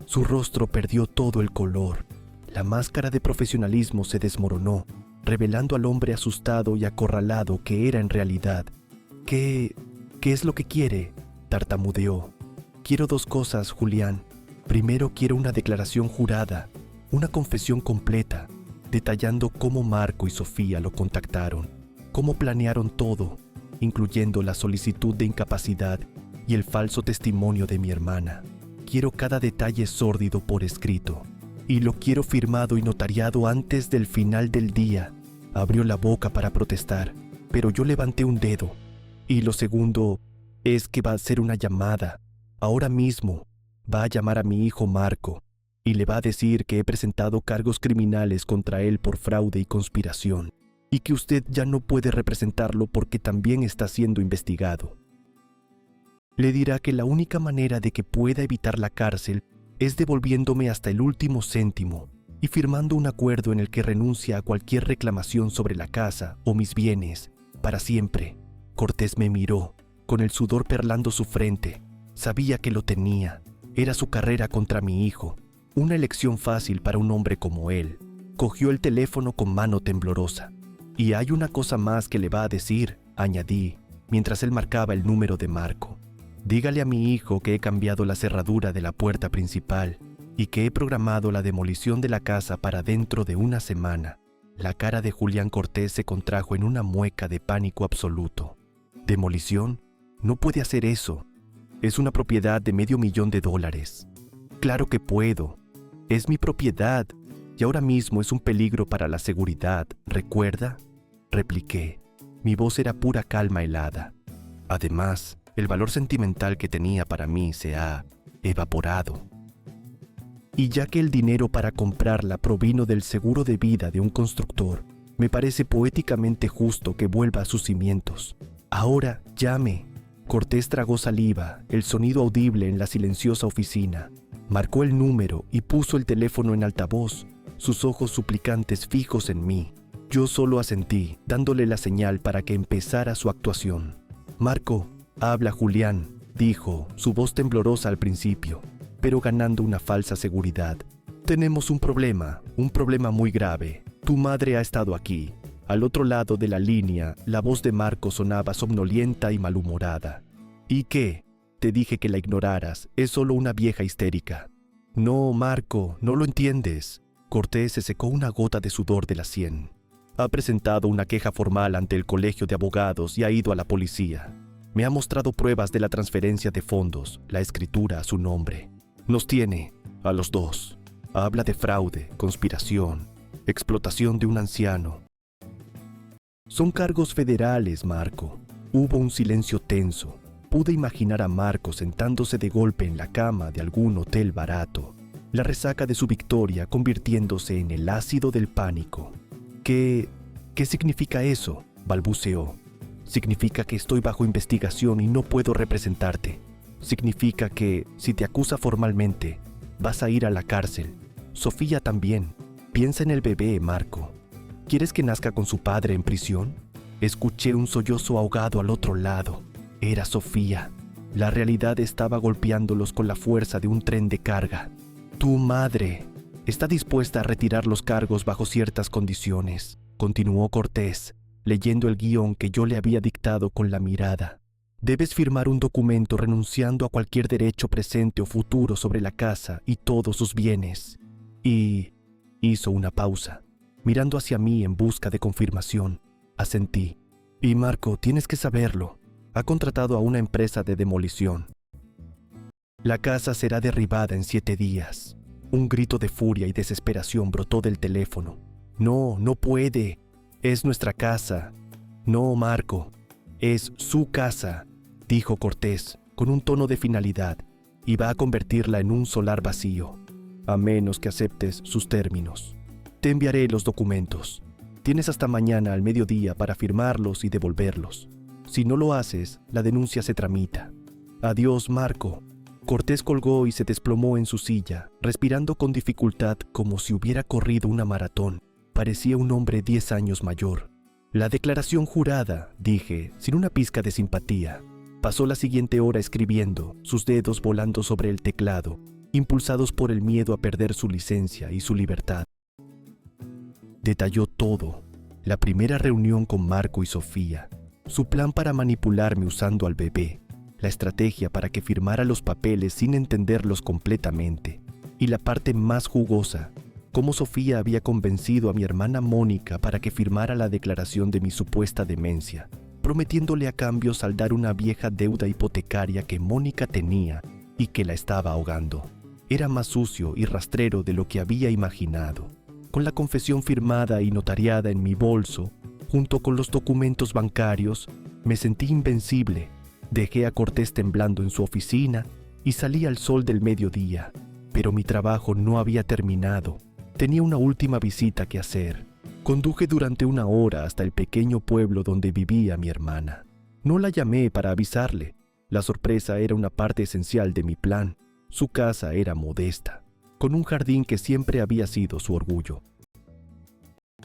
Su rostro perdió todo el color. La máscara de profesionalismo se desmoronó, revelando al hombre asustado y acorralado que era en realidad. ¿Qué es lo que quiere?, tartamudeó. Quiero dos cosas, Julián. Primero quiero una declaración jurada, una confesión completa, detallando cómo Marco y Sofía lo contactaron, cómo planearon todo, incluyendo la solicitud de incapacidad y el falso testimonio de mi hermana. Quiero cada detalle sórdido por escrito, y lo quiero firmado y notariado antes del final del día. Abrió la boca para protestar, pero yo levanté un dedo. Y lo segundo es que va a hacer una llamada. Ahora mismo va a llamar a mi hijo Marco y le va a decir que he presentado cargos criminales contra él por fraude y conspiración, y que usted ya no puede representarlo porque también está siendo investigado. Le dirá que la única manera de que pueda evitar la cárcel es devolviéndome hasta el último céntimo y firmando un acuerdo en el que renuncia a cualquier reclamación sobre la casa o mis bienes, para siempre. Cortés me miró, con el sudor perlando su frente. Sabía que lo tenía. Era su carrera contra mi hijo, una elección fácil para un hombre como él. Cogió el teléfono con mano temblorosa. Y hay una cosa más que le va a decir, añadí, mientras él marcaba el número de Marco. Dígale a mi hijo que he cambiado la cerradura de la puerta principal y que he programado la demolición de la casa para dentro de una semana. La cara de Julián Cortés se contrajo en una mueca de pánico absoluto. ¿Demolición? No puede hacer eso. Es una propiedad de $500,000. Claro que puedo. Es mi propiedad y ahora mismo es un peligro para la seguridad, ¿recuerda?, repliqué. Mi voz era pura calma helada. Además, el valor sentimental que tenía para mí se ha evaporado. Y ya que el dinero para comprarla provino del seguro de vida de un constructor, me parece poéticamente justo que vuelva a sus cimientos. Ahora, llame. Cortés tragó saliva, el sonido audible en la silenciosa oficina. Marcó el número y puso el teléfono en altavoz, sus ojos suplicantes fijos en mí. Yo solo asentí, dándole la señal para que empezara su actuación. Marco, habla Julián, dijo, su voz temblorosa al principio, pero ganando una falsa seguridad. Tenemos un problema muy grave. Tu madre ha estado aquí. Al otro lado de la línea, la voz de Marco sonaba somnolienta y malhumorada. ¿Y qué? Te dije que la ignoraras. Es solo una vieja histérica. No, Marco, no lo entiendes. Cortés se secó una gota de sudor de la sien. Ha presentado una queja formal ante el colegio de abogados y ha ido a la policía. Me ha mostrado pruebas de la transferencia de fondos, la escritura a su nombre. Nos tiene, a los dos. Habla de fraude, conspiración, explotación de un anciano. Son cargos federales, Marco. Hubo un silencio tenso. Pude imaginar a Marco sentándose de golpe en la cama de algún hotel barato, la resaca de su victoria convirtiéndose en el ácido del pánico. ¿Qué significa eso?, balbuceó. Significa que estoy bajo investigación y no puedo representarte. Significa que, si te acusa formalmente, vas a ir a la cárcel. Sofía también. Piensa en el bebé, Marco. ¿Quieres que nazca con su padre en prisión? Escuché un sollozo ahogado al otro lado. Era Sofía. La realidad estaba golpeándolos con la fuerza de un tren de carga. Tu madre está dispuesta a retirar los cargos bajo ciertas condiciones, continuó Cortés, leyendo el guión que yo le había dictado con la mirada. Debes firmar un documento renunciando a cualquier derecho presente o futuro sobre la casa y todos sus bienes. Y hizo una pausa, mirando hacia mí en busca de confirmación. Asentí. Y Marco, tienes que saberlo. Ha contratado a una empresa de demolición. La casa será derribada en 7 días. Un grito de furia y desesperación brotó del teléfono. No, no puede. Es nuestra casa. No, Marco. Es su casa, dijo Cortés, con un tono de finalidad, y va a convertirla en un solar vacío, a menos que aceptes sus términos. Te enviaré los documentos. Tienes hasta mañana al mediodía para firmarlos y devolverlos. Si no lo haces, la denuncia se tramita. Adiós, Marco. Cortés colgó y se desplomó en su silla, respirando con dificultad como si hubiera corrido una maratón. Parecía un hombre 10 años mayor. La declaración jurada, dije, sin una pizca de simpatía. Pasó la siguiente hora escribiendo, sus dedos volando sobre el teclado, impulsados por el miedo a perder su licencia y su libertad. Detalló todo, la primera reunión con Marco y Sofía, su plan para manipularme usando al bebé, la estrategia para que firmara los papeles sin entenderlos completamente, y la parte más jugosa, cómo Sofía había convencido a mi hermana Mónica para que firmara la declaración de mi supuesta demencia, prometiéndole a cambio saldar una vieja deuda hipotecaria que Mónica tenía y que la estaba ahogando. Era más sucio y rastrero de lo que había imaginado. Con la confesión firmada y notariada en mi bolso, junto con los documentos bancarios, me sentí invencible. Dejé a Cortés temblando en su oficina y salí al sol del mediodía. Pero mi trabajo no había terminado. Tenía una última visita que hacer. Conduje durante 1 hora hasta el pequeño pueblo donde vivía mi hermana. No la llamé para avisarle. La sorpresa era una parte esencial de mi plan. Su casa era modesta, con un jardín que siempre había sido su orgullo.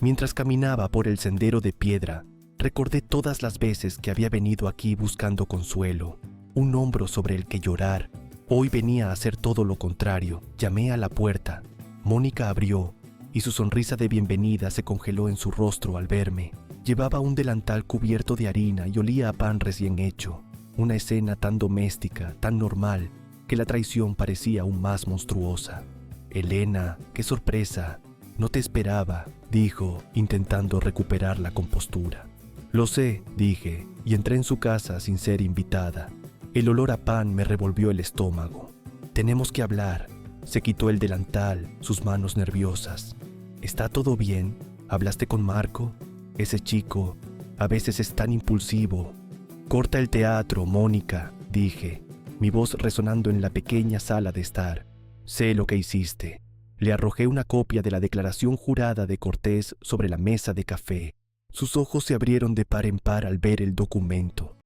Mientras caminaba por el sendero de piedra, recordé todas las veces que había venido aquí buscando consuelo, un hombro sobre el que llorar. Hoy venía a hacer todo lo contrario. Llamé a la puerta. Mónica abrió, y su sonrisa de bienvenida se congeló en su rostro al verme. Llevaba un delantal cubierto de harina y olía a pan recién hecho. Una escena tan doméstica, tan normal, que la traición parecía aún más monstruosa. «Elena, qué sorpresa. No te esperaba», dijo, intentando recuperar la compostura. «Lo sé», dije, y entré en su casa sin ser invitada. El olor a pan me revolvió el estómago. «Tenemos que hablar». Se quitó el delantal, sus manos nerviosas. «¿Está todo bien? ¿Hablaste con Marco? Ese chico a veces es tan impulsivo». «Corta el teatro, Mónica», dije, mi voz resonando en la pequeña sala de estar. «Sé lo que hiciste». Le arrojé una copia de la declaración jurada de Cortés sobre la mesa de café. Sus ojos se abrieron de par en par al ver el documento.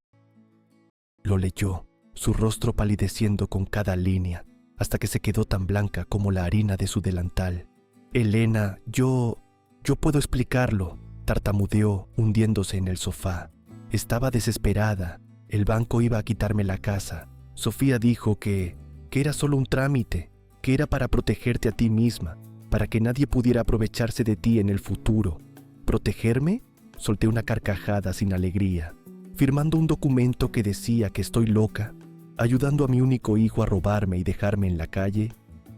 Lo leyó, su rostro palideciendo con cada línea, hasta que se quedó tan blanca como la harina de su delantal. «Elena, yo puedo explicarlo», tartamudeó, hundiéndose en el sofá. Estaba desesperada. El banco iba a quitarme la casa. Sofía dijo que era solo un trámite, que era para protegerte a ti misma, para que nadie pudiera aprovecharse de ti en el futuro. ¿Protegerme? Solté una carcajada sin alegría. ¿Firmando un documento que decía que estoy loca? ¿Ayudando a mi único hijo a robarme y dejarme en la calle?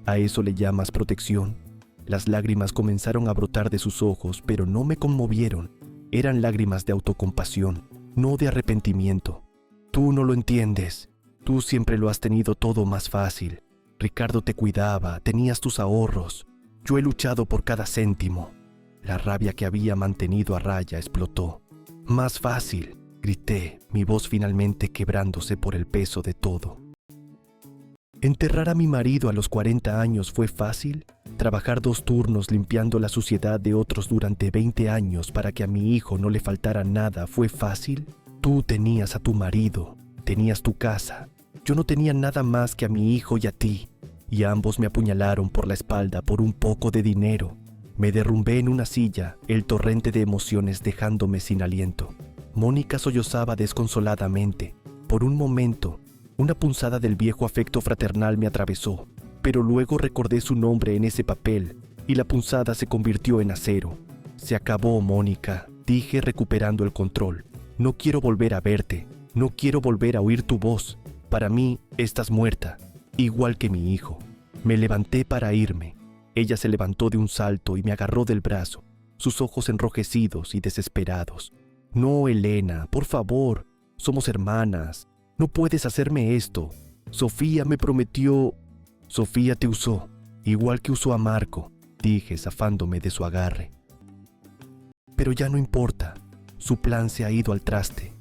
¿A eso le llamas protección? Las lágrimas comenzaron a brotar de sus ojos, pero no me conmovieron. Eran lágrimas de autocompasión, no de arrepentimiento. «Tú no lo entiendes. Tú siempre lo has tenido todo más fácil. Ricardo te cuidaba, tenías tus ahorros. Yo he luchado por cada céntimo». La rabia que había mantenido a raya explotó. «Más fácil», grité, mi voz finalmente quebrándose por el peso de todo. ¿Enterrar a mi marido a los 40 años fue fácil? ¿Trabajar 2 turnos limpiando la suciedad de otros durante 20 años para que a mi hijo no le faltara nada fue fácil? Tú tenías a tu marido, tenías tu casa. Yo no tenía nada más que a mi hijo y a ti, y ambos me apuñalaron por la espalda por un poco de dinero. Me derrumbé en una silla, el torrente de emociones dejándome sin aliento. Mónica sollozaba desconsoladamente. Por un momento, una punzada del viejo afecto fraternal me atravesó, pero luego recordé su nombre en ese papel y la punzada se convirtió en acero. «Se acabó, Mónica», dije recuperando el control. «No quiero volver a verte, no quiero volver a oír tu voz. Para mí, estás muerta, igual que mi hijo». Me levanté para irme. Ella se levantó de un salto y me agarró del brazo, sus ojos enrojecidos y desesperados. «No, Elena, por favor, somos hermanas. No puedes hacerme esto. Sofía me prometió...» «Sofía te usó, igual que usó a Marco», dije zafándome de su agarre. «Pero ya no importa. Su plan se ha ido al traste.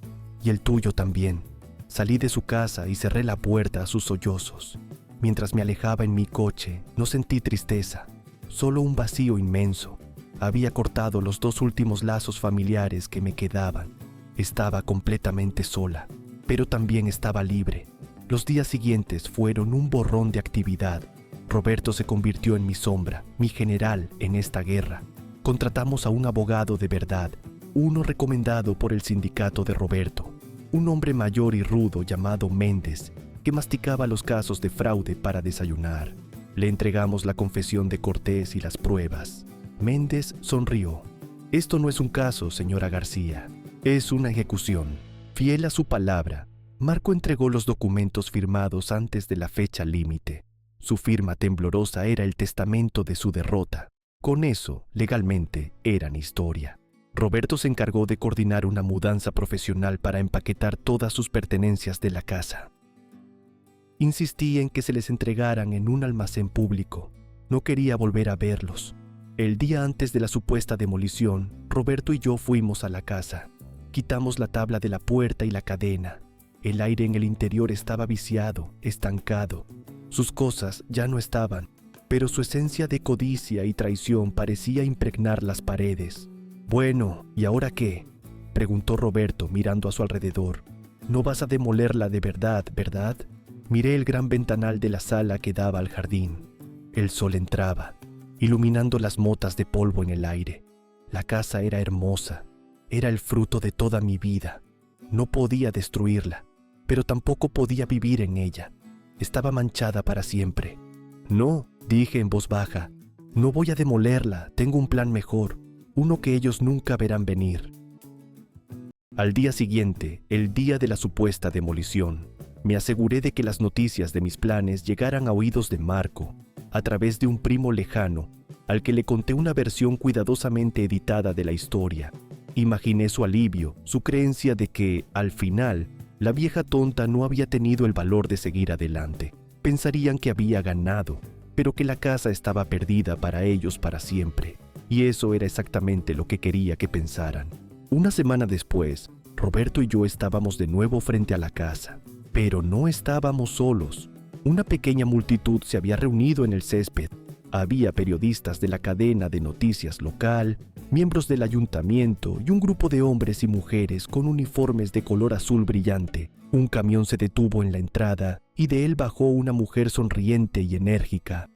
Y el tuyo también». Salí de su casa y cerré la puerta a sus sollozos. Mientras me alejaba en mi coche, no sentí tristeza, solo un vacío inmenso. Había cortado los 2 últimos lazos familiares que me quedaban. Estaba completamente sola, pero también estaba libre. Los días siguientes fueron un borrón de actividad. Roberto se convirtió en mi sombra, mi general en esta guerra. Contratamos a un abogado de verdad, uno recomendado por el sindicato de Roberto, un hombre mayor y rudo llamado Méndez, que masticaba los casos de fraude para desayunar. Le entregamos la confesión de Cortés y las pruebas. Méndez sonrió. Esto no es un caso, señora García. Es una ejecución. Fiel a su palabra, Marco entregó los documentos firmados antes de la fecha límite. Su firma temblorosa era el testamento de su derrota. Con eso, legalmente, eran historia. Roberto se encargó de coordinar una mudanza profesional para empaquetar todas sus pertenencias de la casa. Insistí en que se les entregaran en un almacén público. No quería volver a verlos. El día antes de la supuesta demolición, Roberto y yo fuimos a la casa. Quitamos la tabla de la puerta y la cadena. El aire en el interior estaba viciado, estancado. Sus cosas ya no estaban, pero su esencia de codicia y traición parecía impregnar las paredes. «Bueno, ¿y ahora qué?», preguntó Roberto mirando a su alrededor. «No vas a demolerla de verdad, ¿verdad?». Miré el gran ventanal de la sala que daba al jardín. El sol entraba, iluminando las motas de polvo en el aire. La casa era hermosa, era el fruto de toda mi vida. No podía destruirla, pero tampoco podía vivir en ella. Estaba manchada para siempre. «No», dije en voz baja, «no voy a demolerla, tengo un plan mejor, uno que ellos nunca verán venir». Al día siguiente, el día de la supuesta demolición, me aseguré de que las noticias de mis planes llegaran a oídos de Marco, a través de un primo lejano, al que le conté una versión cuidadosamente editada de la historia. Imaginé su alivio, su creencia de que, al final, la vieja tonta no había tenido el valor de seguir adelante. Pensarían que había ganado, pero que la casa estaba perdida para ellos para siempre. Y eso era exactamente lo que quería que pensaran. Una semana después, Roberto y yo estábamos de nuevo frente a la casa. Pero no estábamos solos. Una pequeña multitud se había reunido en el césped. Había periodistas de la cadena de noticias local, miembros del ayuntamiento y un grupo de hombres y mujeres con uniformes de color azul brillante. Un camión se detuvo en la entrada y de él bajó una mujer sonriente y enérgica.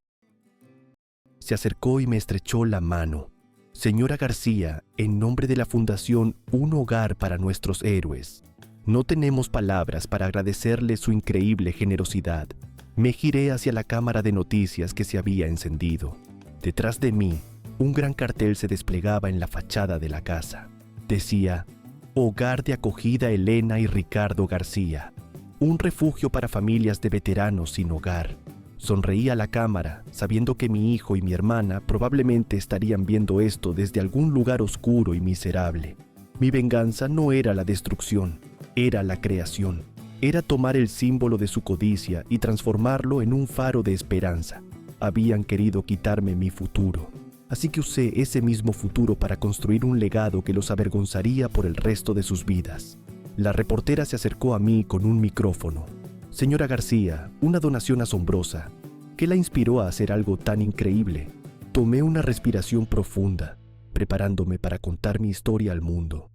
Se acercó y me estrechó la mano. «Señora García, en nombre de la Fundación Un Hogar para Nuestros Héroes, no tenemos palabras para agradecerle su increíble generosidad». Me giré hacia la cámara de noticias que se había encendido. Detrás de mí, un gran cartel se desplegaba en la fachada de la casa. Decía: «Hogar de acogida Elena y Ricardo García, un refugio para familias de veteranos sin hogar». Sonreí a la cámara, sabiendo que mi hijo y mi hermana probablemente estarían viendo esto desde algún lugar oscuro y miserable. Mi venganza no era la destrucción, era la creación. Era tomar el símbolo de su codicia y transformarlo en un faro de esperanza. Habían querido quitarme mi futuro, así que usé ese mismo futuro para construir un legado que los avergonzaría por el resto de sus vidas. La reportera se acercó a mí con un micrófono. «Señora García, una donación asombrosa. ¿Qué la inspiró a hacer algo tan increíble?». Tomé una respiración profunda, preparándome para contar mi historia al mundo.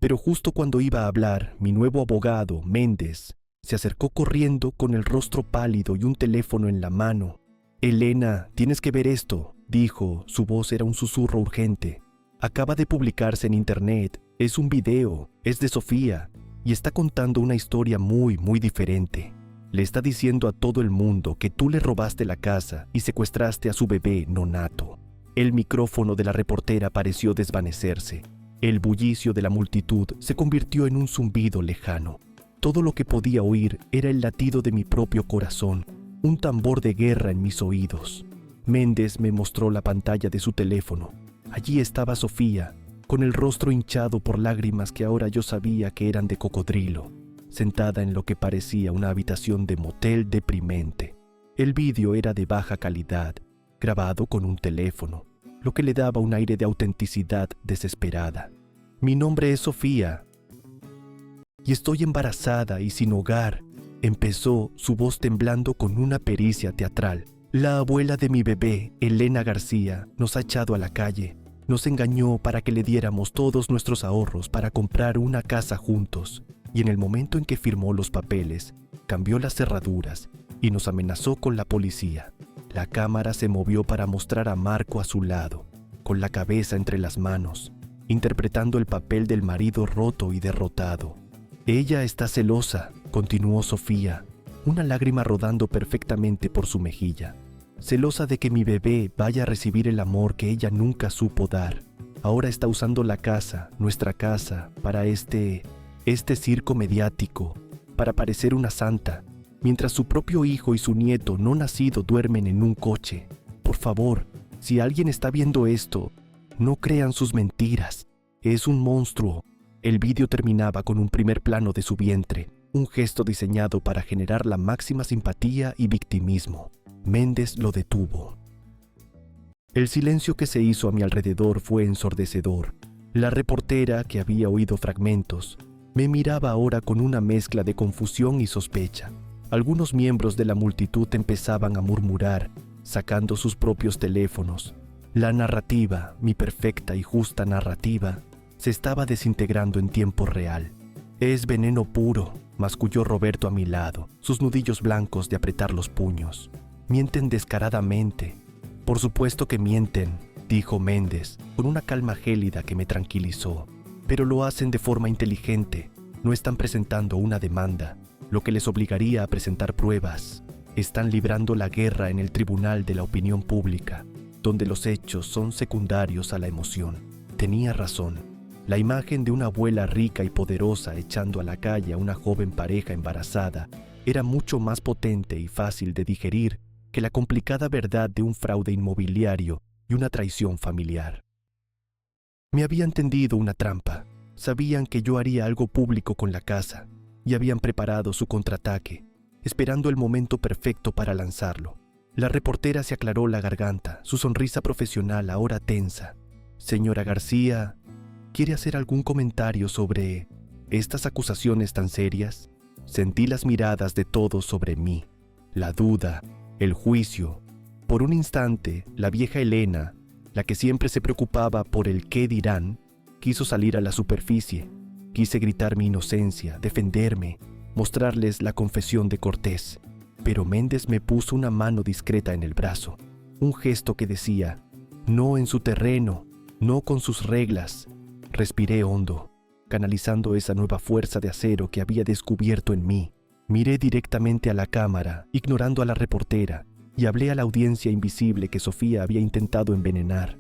Pero justo cuando iba a hablar, mi nuevo abogado, Méndez, se acercó corriendo con el rostro pálido y un teléfono en la mano. «Elena, tienes que ver esto», dijo. Su voz era un susurro urgente. «Acaba de publicarse en internet. Es un video. Es de Sofía. Y está contando una historia muy, muy diferente. Le está diciendo a todo el mundo que tú le robaste la casa y secuestraste a su bebé nonato». El micrófono de la reportera pareció desvanecerse. El bullicio de la multitud se convirtió en un zumbido lejano. Todo lo que podía oír era el latido de mi propio corazón, un tambor de guerra en mis oídos. Méndez me mostró la pantalla de su teléfono. Allí estaba Sofía, con el rostro hinchado por lágrimas que ahora yo sabía que eran de cocodrilo, sentada en lo que parecía una habitación de motel deprimente. El vídeo era de baja calidad, grabado con un teléfono, lo que le daba un aire de autenticidad desesperada. «Mi nombre es Sofía y estoy embarazada y sin hogar», empezó, su voz temblando con una pericia teatral. La abuela de mi bebé, Elena García, nos ha echado a la calle. Nos engañó para que le diéramos todos nuestros ahorros para comprar una casa juntos, y en el momento en que firmó los papeles, cambió las cerraduras y nos amenazó con la policía. La cámara se movió para mostrar a Marco a su lado, con la cabeza entre las manos, interpretando el papel del marido roto y derrotado. Ella está celosa, continuó Sofía, una lágrima rodando perfectamente por su mejilla. Celosa de que mi bebé vaya a recibir el amor que ella nunca supo dar. Ahora está usando la casa, nuestra casa, para este circo mediático, para parecer una santa, mientras su propio hijo y su nieto no nacido duermen en un coche. Por favor, si alguien está viendo esto, no crean sus mentiras. Es un monstruo. El vídeo terminaba con un primer plano de su vientre, un gesto diseñado para generar la máxima simpatía y victimismo. Méndez lo detuvo. El silencio que se hizo a mi alrededor fue ensordecedor. La reportera, que había oído fragmentos, me miraba ahora con una mezcla de confusión y sospecha. Algunos miembros de la multitud empezaban a murmurar, sacando sus propios teléfonos. La narrativa, mi perfecta y justa narrativa, se estaba desintegrando en tiempo real. Es veneno puro, masculló Roberto a mi lado, sus nudillos blancos de apretar los puños. Mienten descaradamente. Por supuesto que mienten, dijo Méndez, con una calma gélida que me tranquilizó. Pero lo hacen de forma inteligente. No están presentando una demanda, lo que les obligaría a presentar pruebas. Están librando la guerra en el tribunal de la opinión pública, donde los hechos son secundarios a la emoción. Tenía razón. La imagen de una abuela rica y poderosa echando a la calle a una joven pareja embarazada era mucho más potente y fácil de digerir que la complicada verdad de un fraude inmobiliario y una traición familiar. Me habían tendido una trampa. Sabían que yo haría algo público con la casa y habían preparado su contraataque, esperando el momento perfecto para lanzarlo. La reportera se aclaró la garganta, su sonrisa profesional ahora tensa. Señora García, ¿quiere hacer algún comentario sobre estas acusaciones tan serias? Sentí las miradas de todos sobre mí, la duda, el juicio. Por un instante, la vieja Elena, la que siempre se preocupaba por el qué dirán, quiso salir a la superficie. Quise gritar mi inocencia, defenderme, mostrarles la confesión de Cortés. Pero Méndez me puso una mano discreta en el brazo, un gesto que decía, no en su terreno, no con sus reglas. Respiré hondo, canalizando esa nueva fuerza de acero que había descubierto en mí. Miré directamente a la cámara, ignorando a la reportera, y hablé a la audiencia invisible que Sofía había intentado envenenar.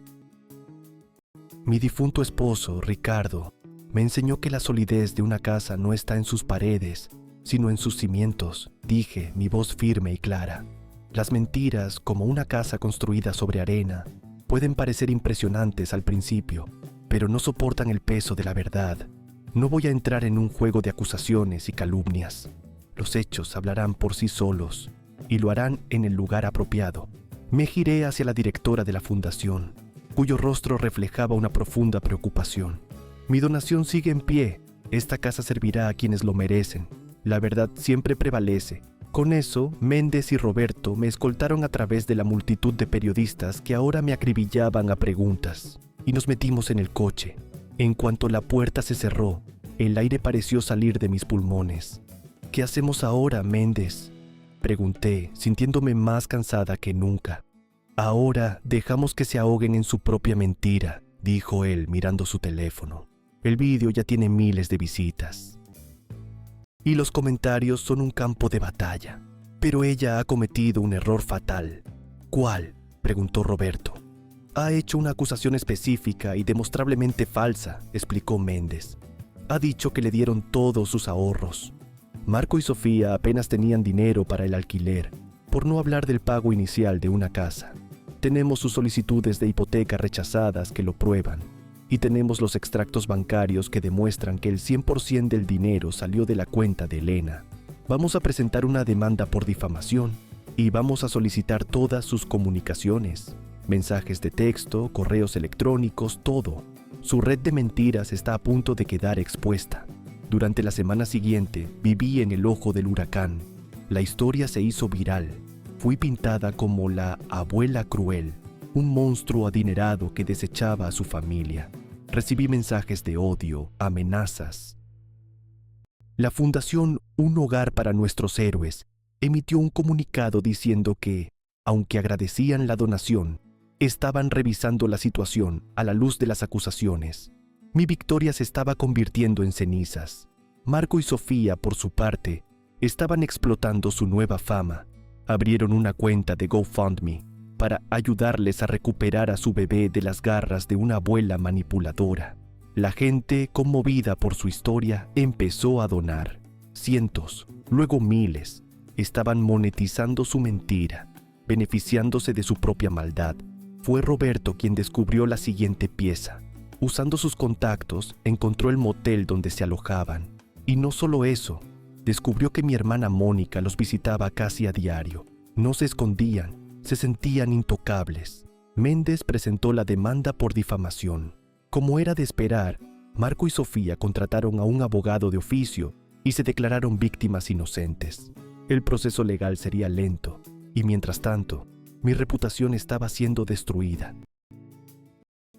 Mi difunto esposo, Ricardo, me enseñó que la solidez de una casa no está en sus paredes, sino en sus cimientos, dije, mi voz firme y clara. Las mentiras, como una casa construida sobre arena, pueden parecer impresionantes al principio, pero no soportan el peso de la verdad. No voy a entrar en un juego de acusaciones y calumnias. Los hechos hablarán por sí solos, y lo harán en el lugar apropiado. Me giré hacia la directora de la fundación, cuyo rostro reflejaba una profunda preocupación. Mi donación sigue en pie. Esta casa servirá a quienes lo merecen. La verdad siempre prevalece. Con eso, Méndez y Roberto me escoltaron a través de la multitud de periodistas que ahora me acribillaban a preguntas, y nos metimos en el coche. En cuanto la puerta se cerró, el aire pareció salir de mis pulmones. ¿Qué hacemos ahora, Méndez?, pregunté, sintiéndome más cansada que nunca. Ahora dejamos que se ahoguen en su propia mentira, dijo él mirando su teléfono. El vídeo ya tiene miles de visitas. Y los comentarios son un campo de batalla. Pero ella ha cometido un error fatal. ¿Cuál?, preguntó Roberto. Ha hecho una acusación específica y demostrablemente falsa, explicó Méndez. Ha dicho que le dieron todos sus ahorros. Marco y Sofía apenas tenían dinero para el alquiler, por no hablar del pago inicial de una casa. Tenemos sus solicitudes de hipoteca rechazadas que lo prueban, y tenemos los extractos bancarios que demuestran que el 100% del dinero salió de la cuenta de Elena. Vamos a presentar una demanda por difamación y vamos a solicitar todas sus comunicaciones, mensajes de texto, correos electrónicos, todo. Su red de mentiras está a punto de quedar expuesta. Durante la semana siguiente viví en el ojo del huracán. La historia se hizo viral. Fui pintada como la abuela cruel, un monstruo adinerado que desechaba a su familia. Recibí mensajes de odio, amenazas. La Fundación Un Hogar para Nuestros Héroes emitió un comunicado diciendo que, aunque agradecían la donación, estaban revisando la situación a la luz de las acusaciones. Mi victoria se estaba convirtiendo en cenizas. Marco y Sofía, por su parte, estaban explotando su nueva fama. Abrieron una cuenta de GoFundMe para ayudarles a recuperar a su bebé de las garras de una abuela manipuladora. La gente, conmovida por su historia, empezó a donar. Cientos, luego miles, estaban monetizando su mentira, beneficiándose de su propia maldad. Fue Roberto quien descubrió la siguiente pieza. Usando sus contactos, encontró el motel donde se alojaban. Y no solo eso, descubrió que mi hermana Mónica los visitaba casi a diario. No se escondían, se sentían intocables. Méndez presentó la demanda por difamación. Como era de esperar, Marco y Sofía contrataron a un abogado de oficio y se declararon víctimas inocentes. El proceso legal sería lento, y mientras tanto, mi reputación estaba siendo destruida.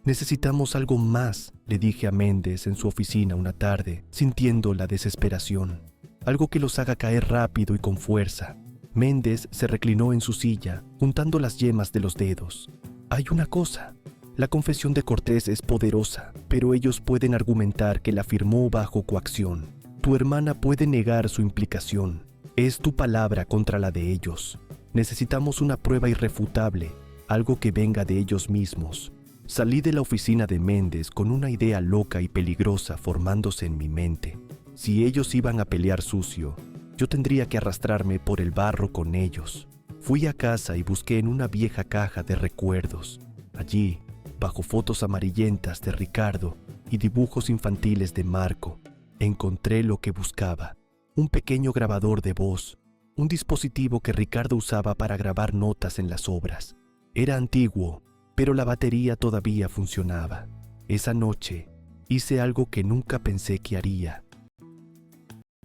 Necesitamos algo más, le dije a Méndez en su oficina una tarde, sintiendo la desesperación. Algo que los haga caer rápido y con fuerza. Méndez se reclinó en su silla, juntando las yemas de los dedos. Hay una cosa. La confesión de Cortés es poderosa, pero ellos pueden argumentar que la firmó bajo coacción. Tu hermana puede negar su implicación. Es tu palabra contra la de ellos. Necesitamos una prueba irrefutable, algo que venga de ellos mismos. Salí de la oficina de Méndez con una idea loca y peligrosa formándose en mi mente. Si ellos iban a pelear sucio, yo tendría que arrastrarme por el barro con ellos. Fui a casa y busqué en una vieja caja de recuerdos. Allí, bajo fotos amarillentas de Ricardo y dibujos infantiles de Marco, encontré lo que buscaba. Un pequeño grabador de voz, un dispositivo que Ricardo usaba para grabar notas en las obras. Era antiguo, pero la batería todavía funcionaba. Esa noche, hice algo que nunca pensé que haría.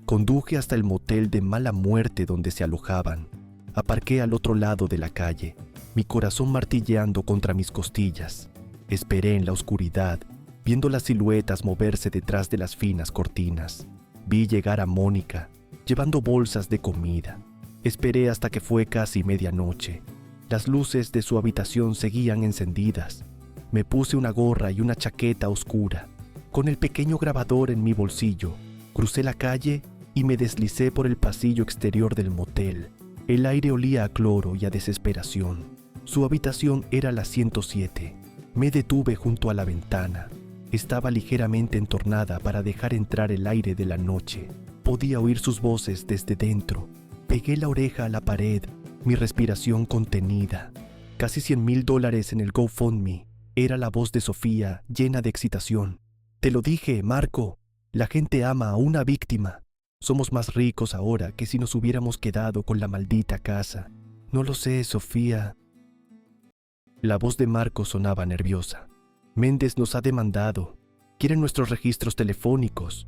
Conduje hasta el motel de mala muerte donde se alojaban. Aparqué al otro lado de la calle, mi corazón martilleando contra mis costillas. Esperé en la oscuridad, viendo las siluetas moverse detrás de las finas cortinas. Vi llegar a Mónica, llevando bolsas de comida. Esperé hasta que fue casi medianoche. Las luces de su habitación seguían encendidas. Me puse una gorra y una chaqueta oscura. Con el pequeño grabador en mi bolsillo, crucé la calle y me deslicé por el pasillo exterior del motel. El aire olía a cloro y a desesperación. Su habitación era la 107. Me detuve junto a la ventana. Estaba ligeramente entornada para dejar entrar el aire de la noche. Podía oír sus voces desde dentro. Pegué la oreja a la pared, mi respiración contenida. Casi $100,000 en el GoFundMe. Era la voz de Sofía, llena de excitación. Te lo dije, Marco. La gente ama a una víctima. Somos más ricos ahora que si nos hubiéramos quedado con la maldita casa. No lo sé, Sofía. La voz de Marco sonaba nerviosa. Méndez nos ha demandado. Quieren nuestros registros telefónicos.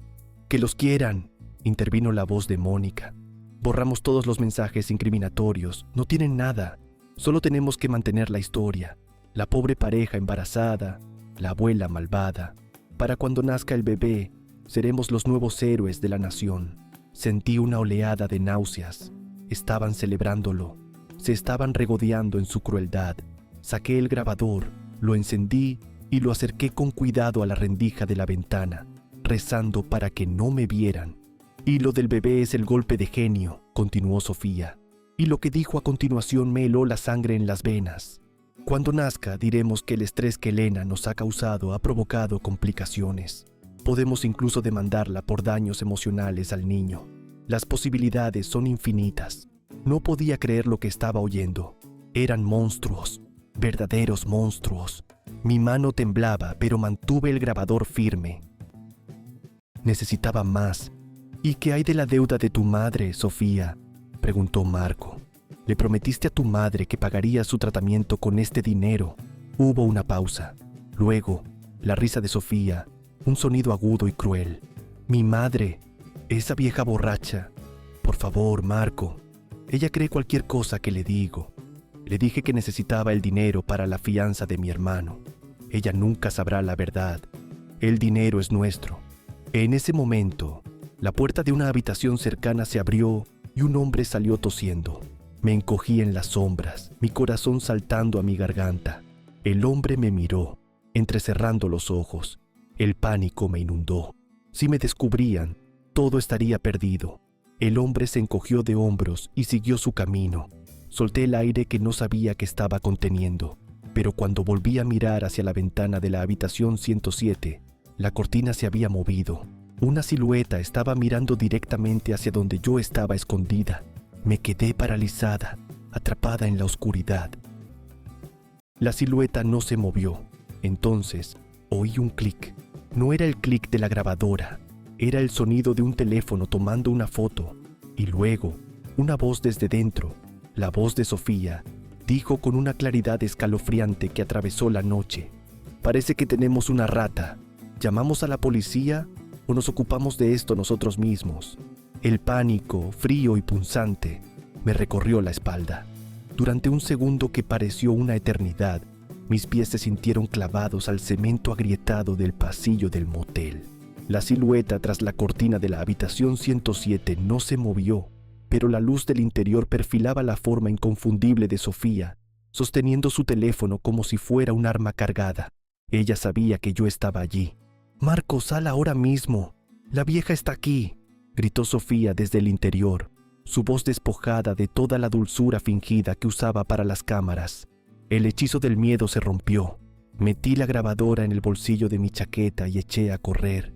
Que los quieran, intervino la voz de Mónica. Borramos todos los mensajes incriminatorios. No tienen nada. Solo tenemos que mantener la historia. La pobre pareja embarazada, la abuela malvada. Para cuando nazca el bebé, seremos los nuevos héroes de la nación. Sentí una oleada de náuseas. Estaban celebrándolo. Se estaban regodeando en su crueldad. Saqué el grabador, lo encendí y lo acerqué con cuidado a la rendija de la ventana, rezando para que no me vieran. Y lo del bebé es el golpe de genio, continuó Sofía. Y lo que dijo a continuación me heló la sangre en las venas. Cuando nazca, diremos que el estrés que Elena nos ha causado ha provocado complicaciones. Podemos incluso demandarla por daños emocionales al niño. Las posibilidades son infinitas. No podía creer lo que estaba oyendo. Eran monstruos, verdaderos monstruos. Mi mano temblaba, pero mantuve el grabador firme. Necesitaba más. ¿Y qué hay de la deuda de tu madre, Sofía?, preguntó Marco. Le prometiste a tu madre que pagaría su tratamiento con este dinero. Hubo una pausa. Luego, la risa de Sofía, un sonido agudo y cruel. Mi madre, esa vieja borracha. Por favor, Marco. Ella cree cualquier cosa que le digo. Le dije que necesitaba el dinero para la fianza de mi hermano. Ella nunca sabrá la verdad. El dinero es nuestro. En ese momento, la puerta de una habitación cercana se abrió y un hombre salió tosiendo. Me encogí en las sombras, mi corazón saltando a mi garganta. El hombre me miró, entrecerrando los ojos. El pánico me inundó. Si me descubrían, todo estaría perdido. El hombre se encogió de hombros y siguió su camino. Solté el aire que no sabía que estaba conteniendo, pero cuando volví a mirar hacia la ventana de la habitación 107, la cortina se había movido. Una silueta estaba mirando directamente hacia donde yo estaba escondida. Me quedé paralizada, atrapada en la oscuridad. La silueta no se movió. Entonces, oí un clic. No era el clic de la grabadora, era el sonido de un teléfono tomando una foto. Y luego, una voz desde dentro, la voz de Sofía, dijo con una claridad escalofriante que atravesó la noche: «Parece que tenemos una rata. ¿Llamamos a la policía o nos ocupamos de esto nosotros mismos?» El pánico, frío y punzante, me recorrió la espalda. Durante un segundo que pareció una eternidad, mis pies se sintieron clavados al cemento agrietado del pasillo del motel. La silueta tras la cortina de la habitación 107 no se movió, pero la luz del interior perfilaba la forma inconfundible de Sofía, sosteniendo su teléfono como si fuera un arma cargada. Ella sabía que yo estaba allí. «Marco, sal ahora mismo. La vieja está aquí», gritó Sofía desde el interior, su voz despojada de toda la dulzura fingida que usaba para las cámaras. El hechizo del miedo se rompió. Metí la grabadora en el bolsillo de mi chaqueta y eché a correr.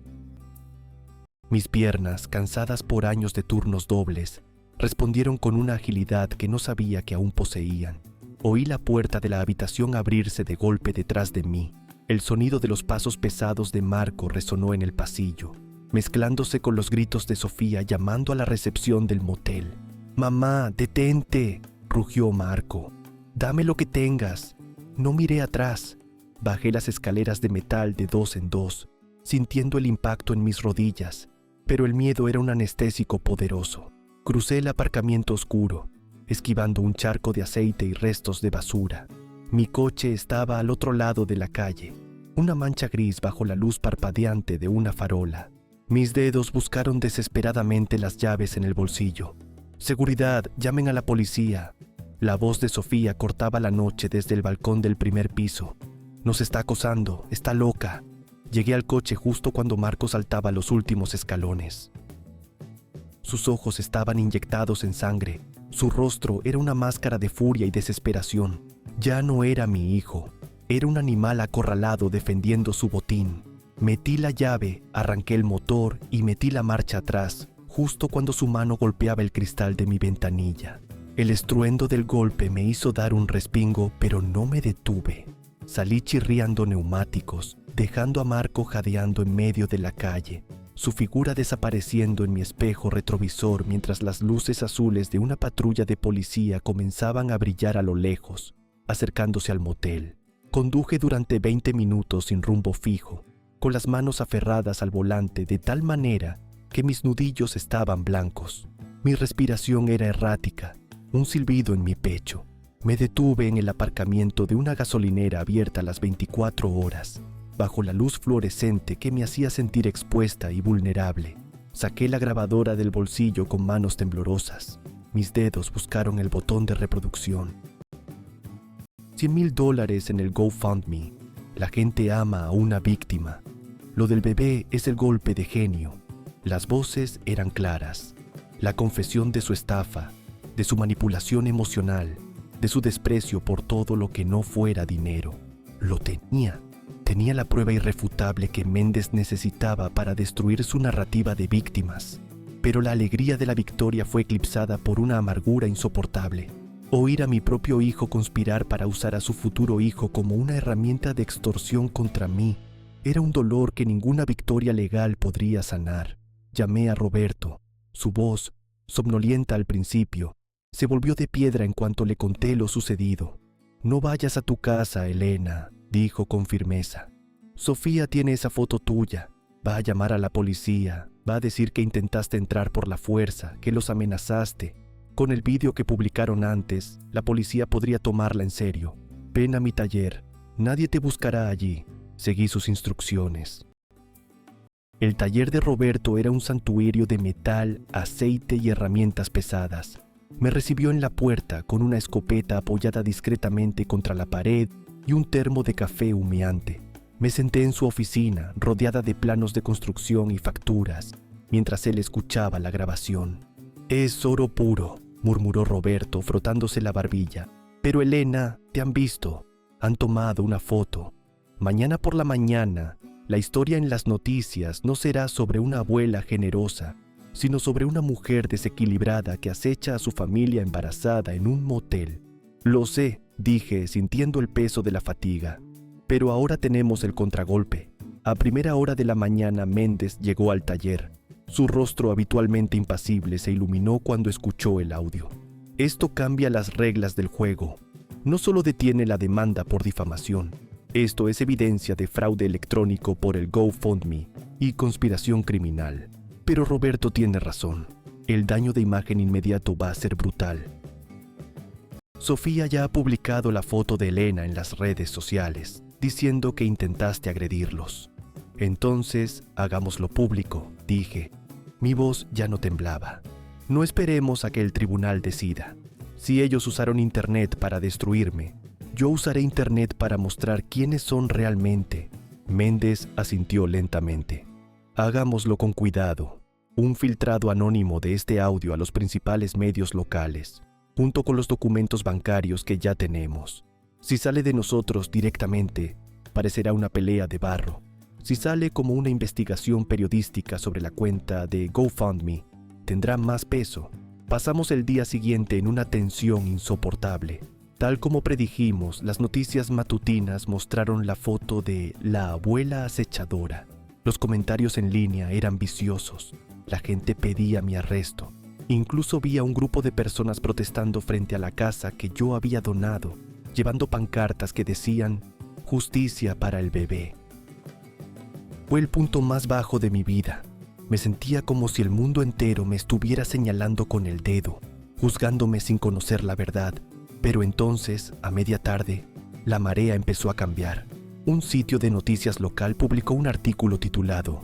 Mis piernas, cansadas por años de turnos dobles, respondieron con una agilidad que no sabía que aún poseían. Oí la puerta de la habitación abrirse de golpe detrás de mí. El sonido de los pasos pesados de Marco resonó en el pasillo, mezclándose con los gritos de Sofía llamando a la recepción del motel. «Mamá, detente», rugió Marco. «Dame lo que tengas». No miré atrás. Bajé las escaleras de metal de 2 en 2, sintiendo el impacto en mis rodillas, pero el miedo era un anestésico poderoso. Crucé el aparcamiento oscuro, esquivando un charco de aceite y restos de basura. Mi coche estaba al otro lado de la calle, una mancha gris bajo la luz parpadeante de una farola. Mis dedos buscaron desesperadamente las llaves en el bolsillo. «Seguridad, llamen a la policía». La voz de Sofía cortaba la noche desde el balcón del primer piso. «Nos está acosando, está loca». Llegué al coche justo cuando Marco saltaba los últimos escalones. Sus ojos estaban inyectados en sangre. Su rostro era una máscara de furia y desesperación. Ya no era mi hijo. Era un animal acorralado defendiendo su botín. Metí la llave, arranqué el motor y metí la marcha atrás, justo cuando su mano golpeaba el cristal de mi ventanilla. El estruendo del golpe me hizo dar un respingo, pero no me detuve. Salí chirriando neumáticos, dejando a Marco jadeando en medio de la calle, su figura desapareciendo en mi espejo retrovisor mientras las luces azules de una patrulla de policía comenzaban a brillar a lo lejos, acercándose al motel. Conduje durante 20 minutos sin rumbo fijo, con las manos aferradas al volante de tal manera que mis nudillos estaban blancos. Mi respiración era errática, un silbido en mi pecho. Me detuve en el aparcamiento de una gasolinera abierta a las 24 horas, bajo la luz fluorescente que me hacía sentir expuesta y vulnerable. Saqué la grabadora del bolsillo con manos temblorosas. Mis dedos buscaron el botón de reproducción. $100,000 en el GoFundMe. La gente ama a una víctima. Lo del bebé es el golpe de genio. Las voces eran claras. La confesión de su estafa, de su manipulación emocional, de su desprecio por todo lo que no fuera dinero. Lo tenía. Tenía la prueba irrefutable que Méndez necesitaba para destruir su narrativa de víctimas. Pero la alegría de la victoria fue eclipsada por una amargura insoportable. Oír a mi propio hijo conspirar para usar a su futuro hijo como una herramienta de extorsión contra mí era un dolor que ninguna victoria legal podría sanar. Llamé a Roberto. Su voz, somnolienta al principio, se volvió de piedra en cuanto le conté lo sucedido. «No vayas a tu casa, Elena», dijo con firmeza. «Sofía tiene esa foto tuya. Va a llamar a la policía. Va a decir que intentaste entrar por la fuerza, que los amenazaste. Con el vídeo que publicaron antes, la policía podría tomarla en serio. Ven a mi taller. Nadie te buscará allí. Seguí sus instrucciones. El taller de Roberto era un santuario de metal, aceite y herramientas pesadas. Me recibió en la puerta con una escopeta apoyada discretamente contra la pared y un termo de café humeante. Me senté en su oficina, rodeada de planos de construcción y facturas, mientras él escuchaba la grabación. «Es oro puro», murmuró Roberto frotándose la barbilla. «Pero Elena, te han visto. Han tomado una foto. Mañana por la mañana, la historia en las noticias no será sobre una abuela generosa, sino sobre una mujer desequilibrada que acecha a su familia embarazada en un motel». «Lo sé», dije, sintiendo el peso de la fatiga. «Pero ahora tenemos el contragolpe». A primera hora de la mañana Méndez llegó al taller. Su rostro habitualmente impasible se iluminó cuando escuchó el audio. «Esto cambia las reglas del juego. No solo detiene la demanda por difamación. Esto es evidencia de fraude electrónico por el GoFundMe y conspiración criminal. Pero Roberto tiene razón. El daño de imagen inmediato va a ser brutal». Sofía ya ha publicado la foto de Elena en las redes sociales, diciendo que intentaste agredirlos. «Entonces, hagámoslo público», dije. Mi voz ya no temblaba. «No esperemos a que el tribunal decida. Si ellos usaron Internet para destruirme, yo usaré Internet para mostrar quiénes son realmente». Méndez asintió lentamente. «Hagámoslo con cuidado. Un filtrado anónimo de este audio a los principales medios locales, junto con los documentos bancarios que ya tenemos. Si sale de nosotros directamente, parecerá una pelea de barro. Si sale como una investigación periodística sobre la cuenta de GoFundMe, tendrá más peso. Pasamos el día siguiente en una tensión insoportable. Tal como predijimos, las noticias matutinas mostraron la foto de la abuela acechadora. Los comentarios en línea eran viciosos. La gente pedía mi arresto. Incluso vi a un grupo de personas protestando frente a la casa que yo había donado, llevando pancartas que decían «Justicia para el bebé». Fue el punto más bajo de mi vida. Me sentía como si el mundo entero me estuviera señalando con el dedo, juzgándome sin conocer la verdad. Pero entonces, a media tarde, la marea empezó a cambiar. Un sitio de noticias local publicó un artículo titulado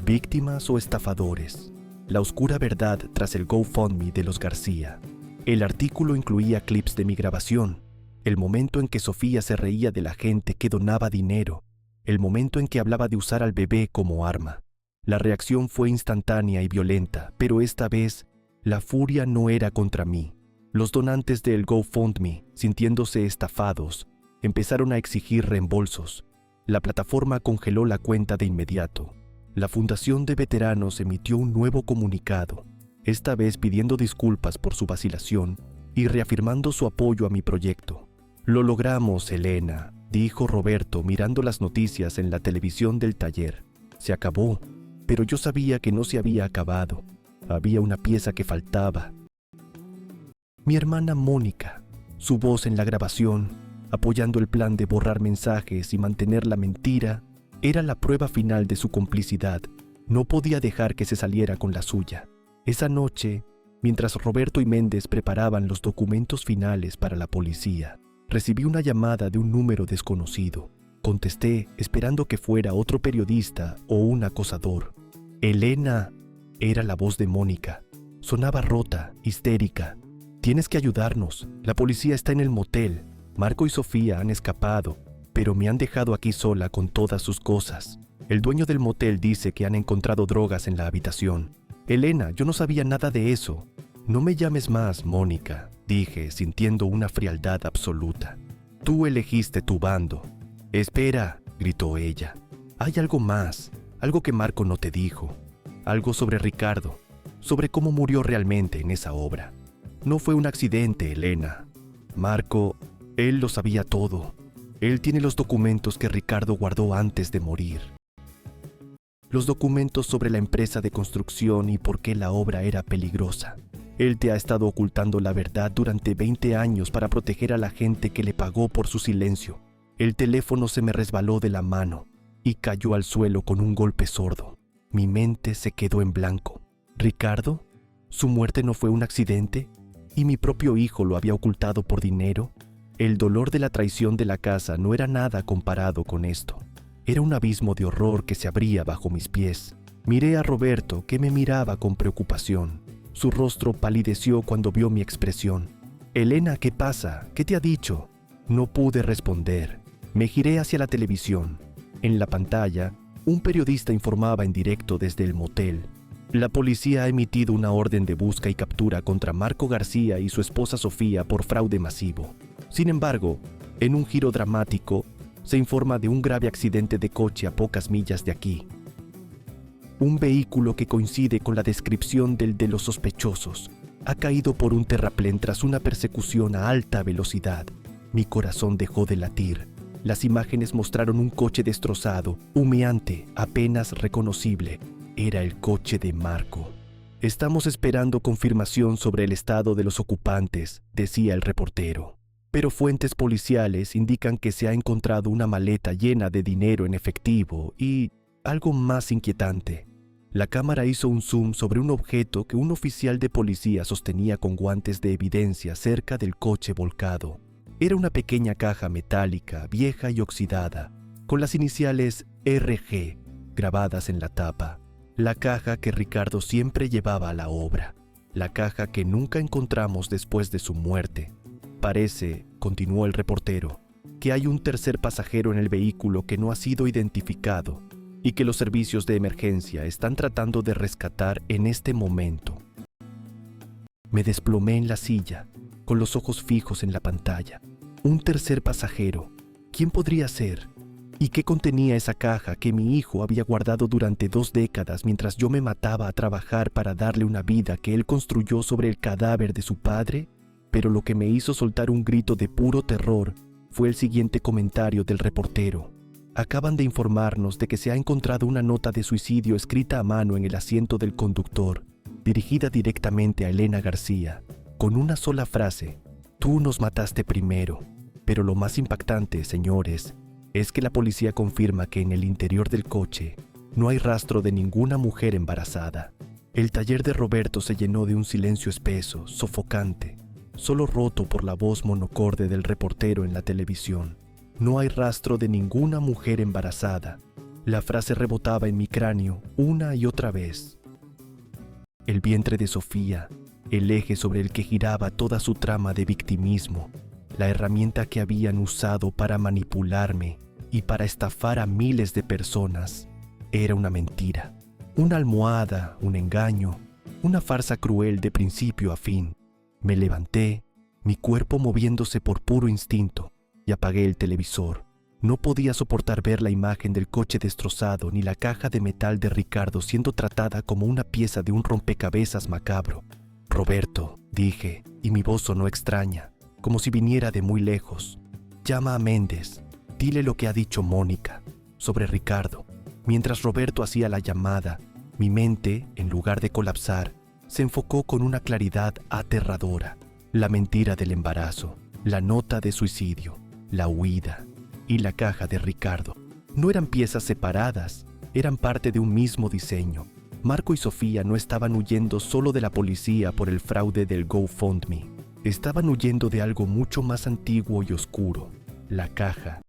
«Víctimas o estafadores. La oscura verdad tras el GoFundMe de los García». El artículo incluía clips de mi grabación, el momento en que Sofía se reía de la gente que donaba dinero, el momento en que hablaba de usar al bebé como arma. La reacción fue instantánea y violenta, pero esta vez la furia no era contra mí. Los donantes del GoFundMe, sintiéndose estafados, empezaron a exigir reembolsos. La plataforma congeló la cuenta de inmediato. La Fundación de Veteranos emitió un nuevo comunicado, esta vez pidiendo disculpas por su vacilación y reafirmando su apoyo a mi proyecto. «Lo logramos, Elena», dijo Roberto mirando las noticias en la televisión del taller. «Se acabó, pero yo sabía que no se había acabado. Había una pieza que faltaba». Mi hermana Mónica, su voz en la grabación, apoyando el plan de borrar mensajes y mantener la mentira, era la prueba final de su complicidad. No podía dejar que se saliera con la suya. Esa noche, mientras Roberto y Méndez preparaban los documentos finales para la policía, recibí una llamada de un número desconocido. Contesté, esperando que fuera otro periodista o un acosador. «Elena», era la voz de Mónica. Sonaba rota, histérica. «Tienes que ayudarnos. La policía está en el motel. Marco y Sofía han escapado, pero me han dejado aquí sola con todas sus cosas. El dueño del motel dice que han encontrado drogas en la habitación. Elena, yo no sabía nada de eso». «No me llames más, Mónica», dije, sintiendo una frialdad absoluta. «Tú elegiste tu bando». «Espera», gritó ella. «Hay algo más, algo que Marco no te dijo. Algo sobre Ricardo, sobre cómo murió realmente en esa obra. No fue un accidente, Elena. Marco, él lo sabía todo. Él tiene los documentos que Ricardo guardó antes de morir. Los documentos sobre la empresa de construcción y por qué la obra era peligrosa. Él te ha estado ocultando la verdad durante 20 años para proteger a la gente que le pagó por su silencio. El teléfono se me resbaló de la mano y cayó al suelo con un golpe sordo. Mi mente se quedó en blanco. ¿Ricardo? ¿Su muerte no fue un accidente? ¿Y mi propio hijo lo había ocultado por dinero? El dolor de la traición de la casa no era nada comparado con esto. Era un abismo de horror que se abría bajo mis pies. Miré a Roberto, que me miraba con preocupación. Su rostro palideció cuando vio mi expresión. «Elena, ¿qué pasa? ¿Qué te ha dicho?» No pude responder. Me giré hacia la televisión. En la pantalla, un periodista informaba en directo desde el motel. La policía ha emitido una orden de busca y captura contra Marco García y su esposa Sofía por fraude masivo. Sin embargo, en un giro dramático, se informa de un grave accidente de coche a pocas millas de aquí. Un vehículo que coincide con la descripción del de los sospechosos ha caído por un terraplén tras una persecución a alta velocidad. Mi corazón dejó de latir. Las imágenes mostraron un coche destrozado, humeante, apenas reconocible. Era el coche de Marco. «Estamos esperando confirmación sobre el estado de los ocupantes», decía el reportero. Pero fuentes policiales indican que se ha encontrado una maleta llena de dinero en efectivo y algo más inquietante. La cámara hizo un zoom sobre un objeto que un oficial de policía sostenía con guantes de evidencia cerca del coche volcado. Era una pequeña caja metálica, vieja y oxidada, con las iniciales RG grabadas en la tapa. La caja que Ricardo siempre llevaba a la obra. La caja que nunca encontramos después de su muerte. «Parece», continuó el reportero, «que hay un tercer pasajero en el vehículo que no ha sido identificado y que los servicios de emergencia están tratando de rescatar en este momento». Me desplomé en la silla, con los ojos fijos en la pantalla. Un tercer pasajero. ¿Quién podría ser? ¿Y qué contenía esa caja que mi hijo había guardado durante 2 décadas mientras yo me mataba a trabajar para darle una vida que él construyó sobre el cadáver de su padre? Pero lo que me hizo soltar un grito de puro terror fue el siguiente comentario del reportero. «Acaban de informarnos de que se ha encontrado una nota de suicidio escrita a mano en el asiento del conductor, dirigida directamente a Elena García, con una sola frase: «Tú nos mataste primero». Pero lo más impactante, señores, es que la policía confirma que en el interior del coche no hay rastro de ninguna mujer embarazada. El taller de Roberto se llenó de un silencio espeso, sofocante, solo roto por la voz monocorde del reportero en la televisión. «No hay rastro de ninguna mujer embarazada». La frase rebotaba en mi cráneo una y otra vez. El vientre de Sofía, el eje sobre el que giraba toda su trama de victimismo, la herramienta que habían usado para manipularme y para estafar a miles de personas, era una mentira, una almohada, un engaño, una farsa cruel de principio a fin. Me levanté, mi cuerpo moviéndose por puro instinto, y apagué el televisor. No podía soportar ver la imagen del coche destrozado ni la caja de metal de Ricardo siendo tratada como una pieza de un rompecabezas macabro. «Roberto», dije, y mi voz sonó extraña, como si viniera de muy lejos. «Llama a Méndez, dile lo que ha dicho Mónica sobre Ricardo». Mientras Roberto hacía la llamada, mi mente, en lugar de colapsar, se enfocó con una claridad aterradora. La mentira del embarazo, la nota de suicidio, la huida y la caja de Ricardo. No eran piezas separadas, eran parte de un mismo diseño. Marco y Sofía no estaban huyendo solo de la policía por el fraude del GoFundMe. Estaban huyendo de algo mucho más antiguo y oscuro. La caja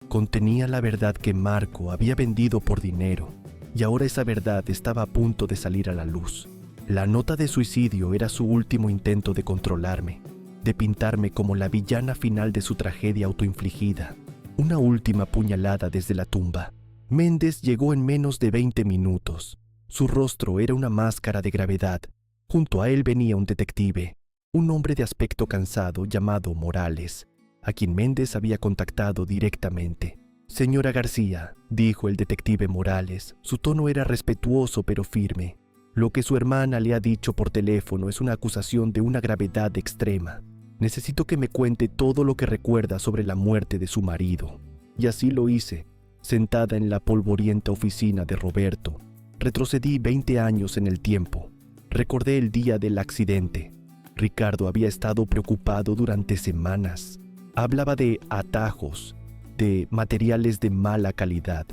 contenía la verdad que Marco había vendido por dinero, y ahora esa verdad estaba a punto de salir a la luz. La nota de suicidio era su último intento de controlarme, de pintarme como la villana final de su tragedia autoinfligida, una última puñalada desde la tumba. Méndez llegó en menos de 20 minutos. Su rostro era una máscara de gravedad. Junto a él venía un detective, un hombre de aspecto cansado llamado Morales, a quien Méndez había contactado directamente. «Señora García», dijo el detective Morales. Su tono era respetuoso pero firme. «Lo que su hermana le ha dicho por teléfono es una acusación de una gravedad extrema. Necesito que me cuente todo lo que recuerda sobre la muerte de su marido». Y así lo hice. Sentada en la polvorienta oficina de Roberto, retrocedí 20 años en el tiempo. Recordé el día del accidente. Ricardo había estado preocupado durante semanas. Hablaba de atajos, de materiales de mala calidad.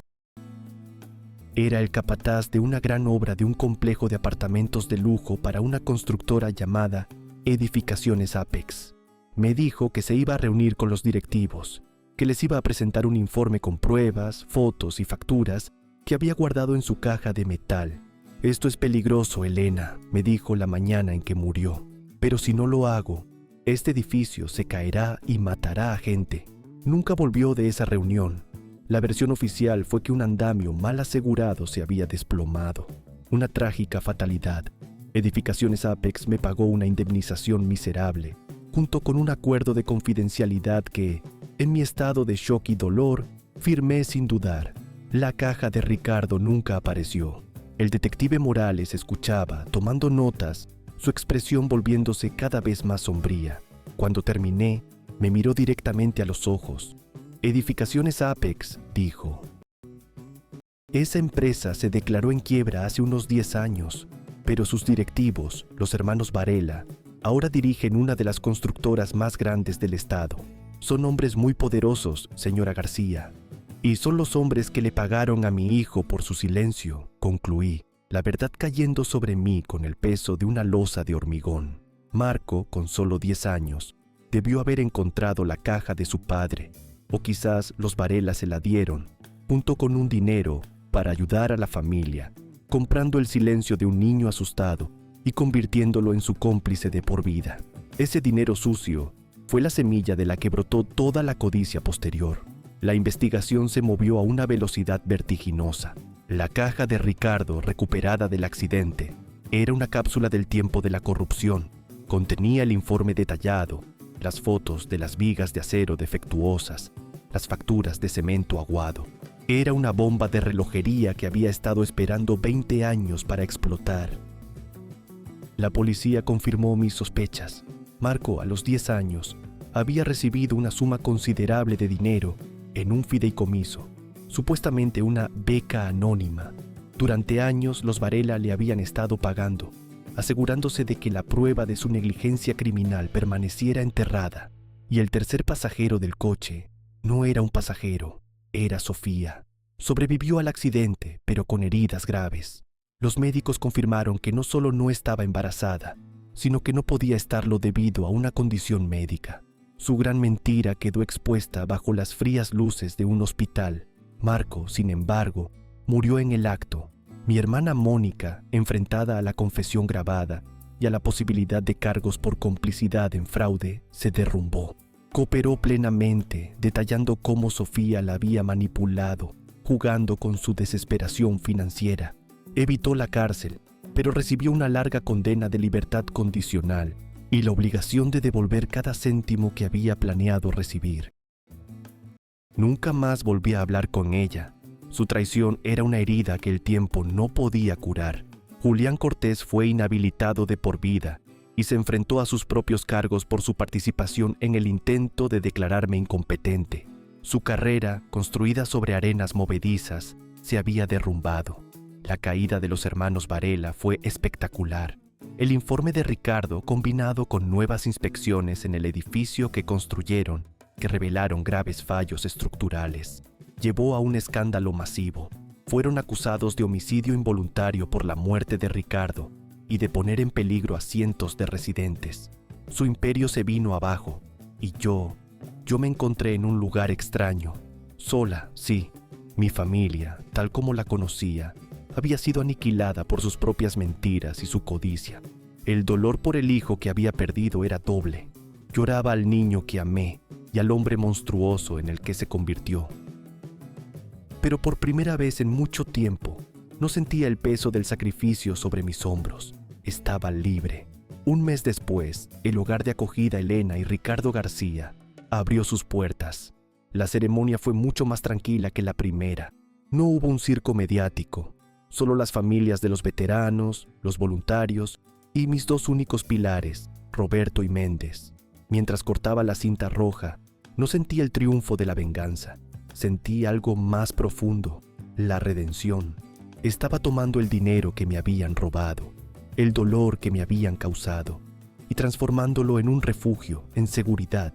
Era el capataz de una gran obra de un complejo de apartamentos de lujo para una constructora llamada Edificaciones Apex. Me dijo que se iba a reunir con los directivos, que les iba a presentar un informe con pruebas, fotos y facturas que había guardado en su caja de metal. Esto es peligroso, Elena, me dijo la mañana en que murió. Pero si no lo hago, este edificio se caerá y matará a gente. Nunca volvió de esa reunión. La versión oficial fue que un andamio mal asegurado se había desplomado. Una trágica fatalidad. Edificaciones Apex me pagó una indemnización miserable, junto con un acuerdo de confidencialidad que, en mi estado de shock y dolor, firmé sin dudar. La caja de Ricardo nunca apareció. El detective Morales escuchaba, tomando notas, su expresión volviéndose cada vez más sombría. Cuando terminé, me miró directamente a los ojos. Edificaciones Apex, dijo. Esa empresa se declaró en quiebra hace unos 10 años, pero sus directivos, los hermanos Varela, ahora dirigen una de las constructoras más grandes del estado. Son hombres muy poderosos, señora García. Y son los hombres que le pagaron a mi hijo por su silencio, concluí, la verdad cayendo sobre mí con el peso de una losa de hormigón. Marco, con solo 10 años, debió haber encontrado la caja de su padre, o quizás los Varela se la dieron, junto con un dinero para ayudar a la familia, comprando el silencio de un niño asustado y convirtiéndolo en su cómplice de por vida. Ese dinero sucio fue la semilla de la que brotó toda la codicia posterior. La investigación se movió a una velocidad vertiginosa. La caja de Ricardo, recuperada del accidente, era una cápsula del tiempo de la corrupción. Contenía el informe detallado, las fotos de las vigas de acero defectuosas, las facturas de cemento aguado. Era una bomba de relojería que había estado esperando 20 años para explotar. La policía confirmó mis sospechas. Marco, a los 10 años, había recibido una suma considerable de dinero en un fideicomiso, supuestamente una beca anónima. Durante años los Varela le habían estado pagando, asegurándose de que la prueba de su negligencia criminal permaneciera enterrada. Y el tercer pasajero del coche no era un pasajero, era Sofía. Sobrevivió al accidente, pero con heridas graves. Los médicos confirmaron que no solo no estaba embarazada, sino que no podía estarlo debido a una condición médica. Su gran mentira quedó expuesta bajo las frías luces de un hospital. Marco, sin embargo, murió en el acto. Mi hermana Mónica, enfrentada a la confesión grabada y a la posibilidad de cargos por complicidad en fraude, se derrumbó. Cooperó plenamente, detallando cómo Sofía la había manipulado, jugando con su desesperación financiera. Evitó la cárcel, pero recibió una larga condena de libertad condicional y la obligación de devolver cada céntimo que había planeado recibir. Nunca más volví a hablar con ella. Su traición era una herida que el tiempo no podía curar. Julián Cortés fue inhabilitado de por vida y se enfrentó a sus propios cargos por su participación en el intento de declararme incompetente. Su carrera, construida sobre arenas movedizas, se había derrumbado. La caída de los hermanos Varela fue espectacular. El informe de Ricardo, combinado con nuevas inspecciones en el edificio que construyeron, que revelaron graves fallos estructurales, llevó a un escándalo masivo. Fueron acusados de homicidio involuntario por la muerte de Ricardo y de poner en peligro a cientos de residentes. Su imperio se vino abajo y yo me encontré en un lugar extraño. Sola, sí. Mi familia, tal como la conocía, había sido aniquilada por sus propias mentiras y su codicia. El dolor por el hijo que había perdido era doble. Lloraba al niño que amé y al hombre monstruoso en el que se convirtió. Pero por primera vez en mucho tiempo, no sentía el peso del sacrificio sobre mis hombros. Estaba libre. Un mes después, el hogar de acogida Elena y Ricardo García abrió sus puertas. La ceremonia fue mucho más tranquila que la primera. No hubo un circo mediático. Solo las familias de los veteranos, los voluntarios y mis dos únicos pilares, Roberto y Méndez. Mientras cortaba la cinta roja, no sentí el triunfo de la venganza. Sentí algo más profundo, la redención. Estaba tomando el dinero que me habían robado, el dolor que me habían causado, y transformándolo en un refugio, en seguridad,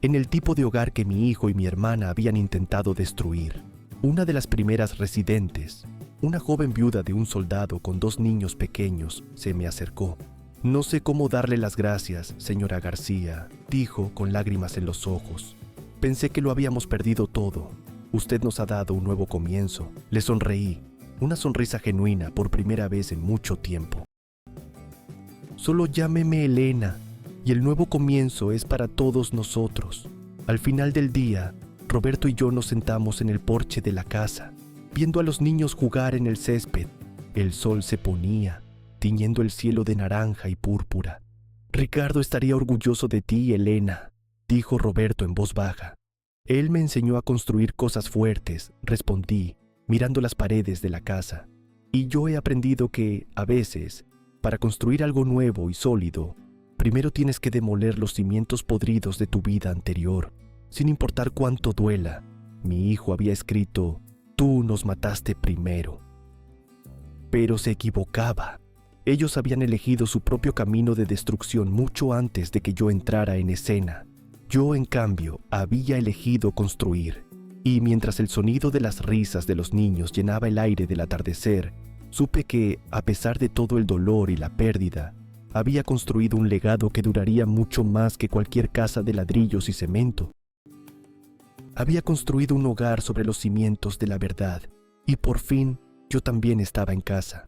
en el tipo de hogar que mi hijo y mi hermana habían intentado destruir. Una de las primeras residentes, una joven viuda de un soldado con 2 niños pequeños, se me acercó. No sé cómo darle las gracias, señora García, dijo con lágrimas en los ojos. Pensé que lo habíamos perdido todo. Usted nos ha dado un nuevo comienzo. Le sonreí, una sonrisa genuina por primera vez en mucho tiempo. Solo llámeme Elena, y el nuevo comienzo es para todos nosotros. Al final del día, Roberto y yo nos sentamos en el porche de la casa, viendo a los niños jugar en el césped. El sol se ponía, tiñendo el cielo de naranja y púrpura. Ricardo estaría orgulloso de ti, Elena, dijo Roberto en voz baja. Él me enseñó a construir cosas fuertes, respondí, mirando las paredes de la casa. Y yo he aprendido que, a veces, para construir algo nuevo y sólido, primero tienes que demoler los cimientos podridos de tu vida anterior, sin importar cuánto duela. Mi hijo había escrito, tú nos mataste primero. Pero se equivocaba. Ellos habían elegido su propio camino de destrucción mucho antes de que yo entrara en escena. Yo, en cambio, había elegido construir. Y mientras el sonido de las risas de los niños llenaba el aire del atardecer, supe que, a pesar de todo el dolor y la pérdida, había construido un legado que duraría mucho más que cualquier casa de ladrillos y cemento. Había construido un hogar sobre los cimientos de la verdad, y por fin yo también estaba en casa.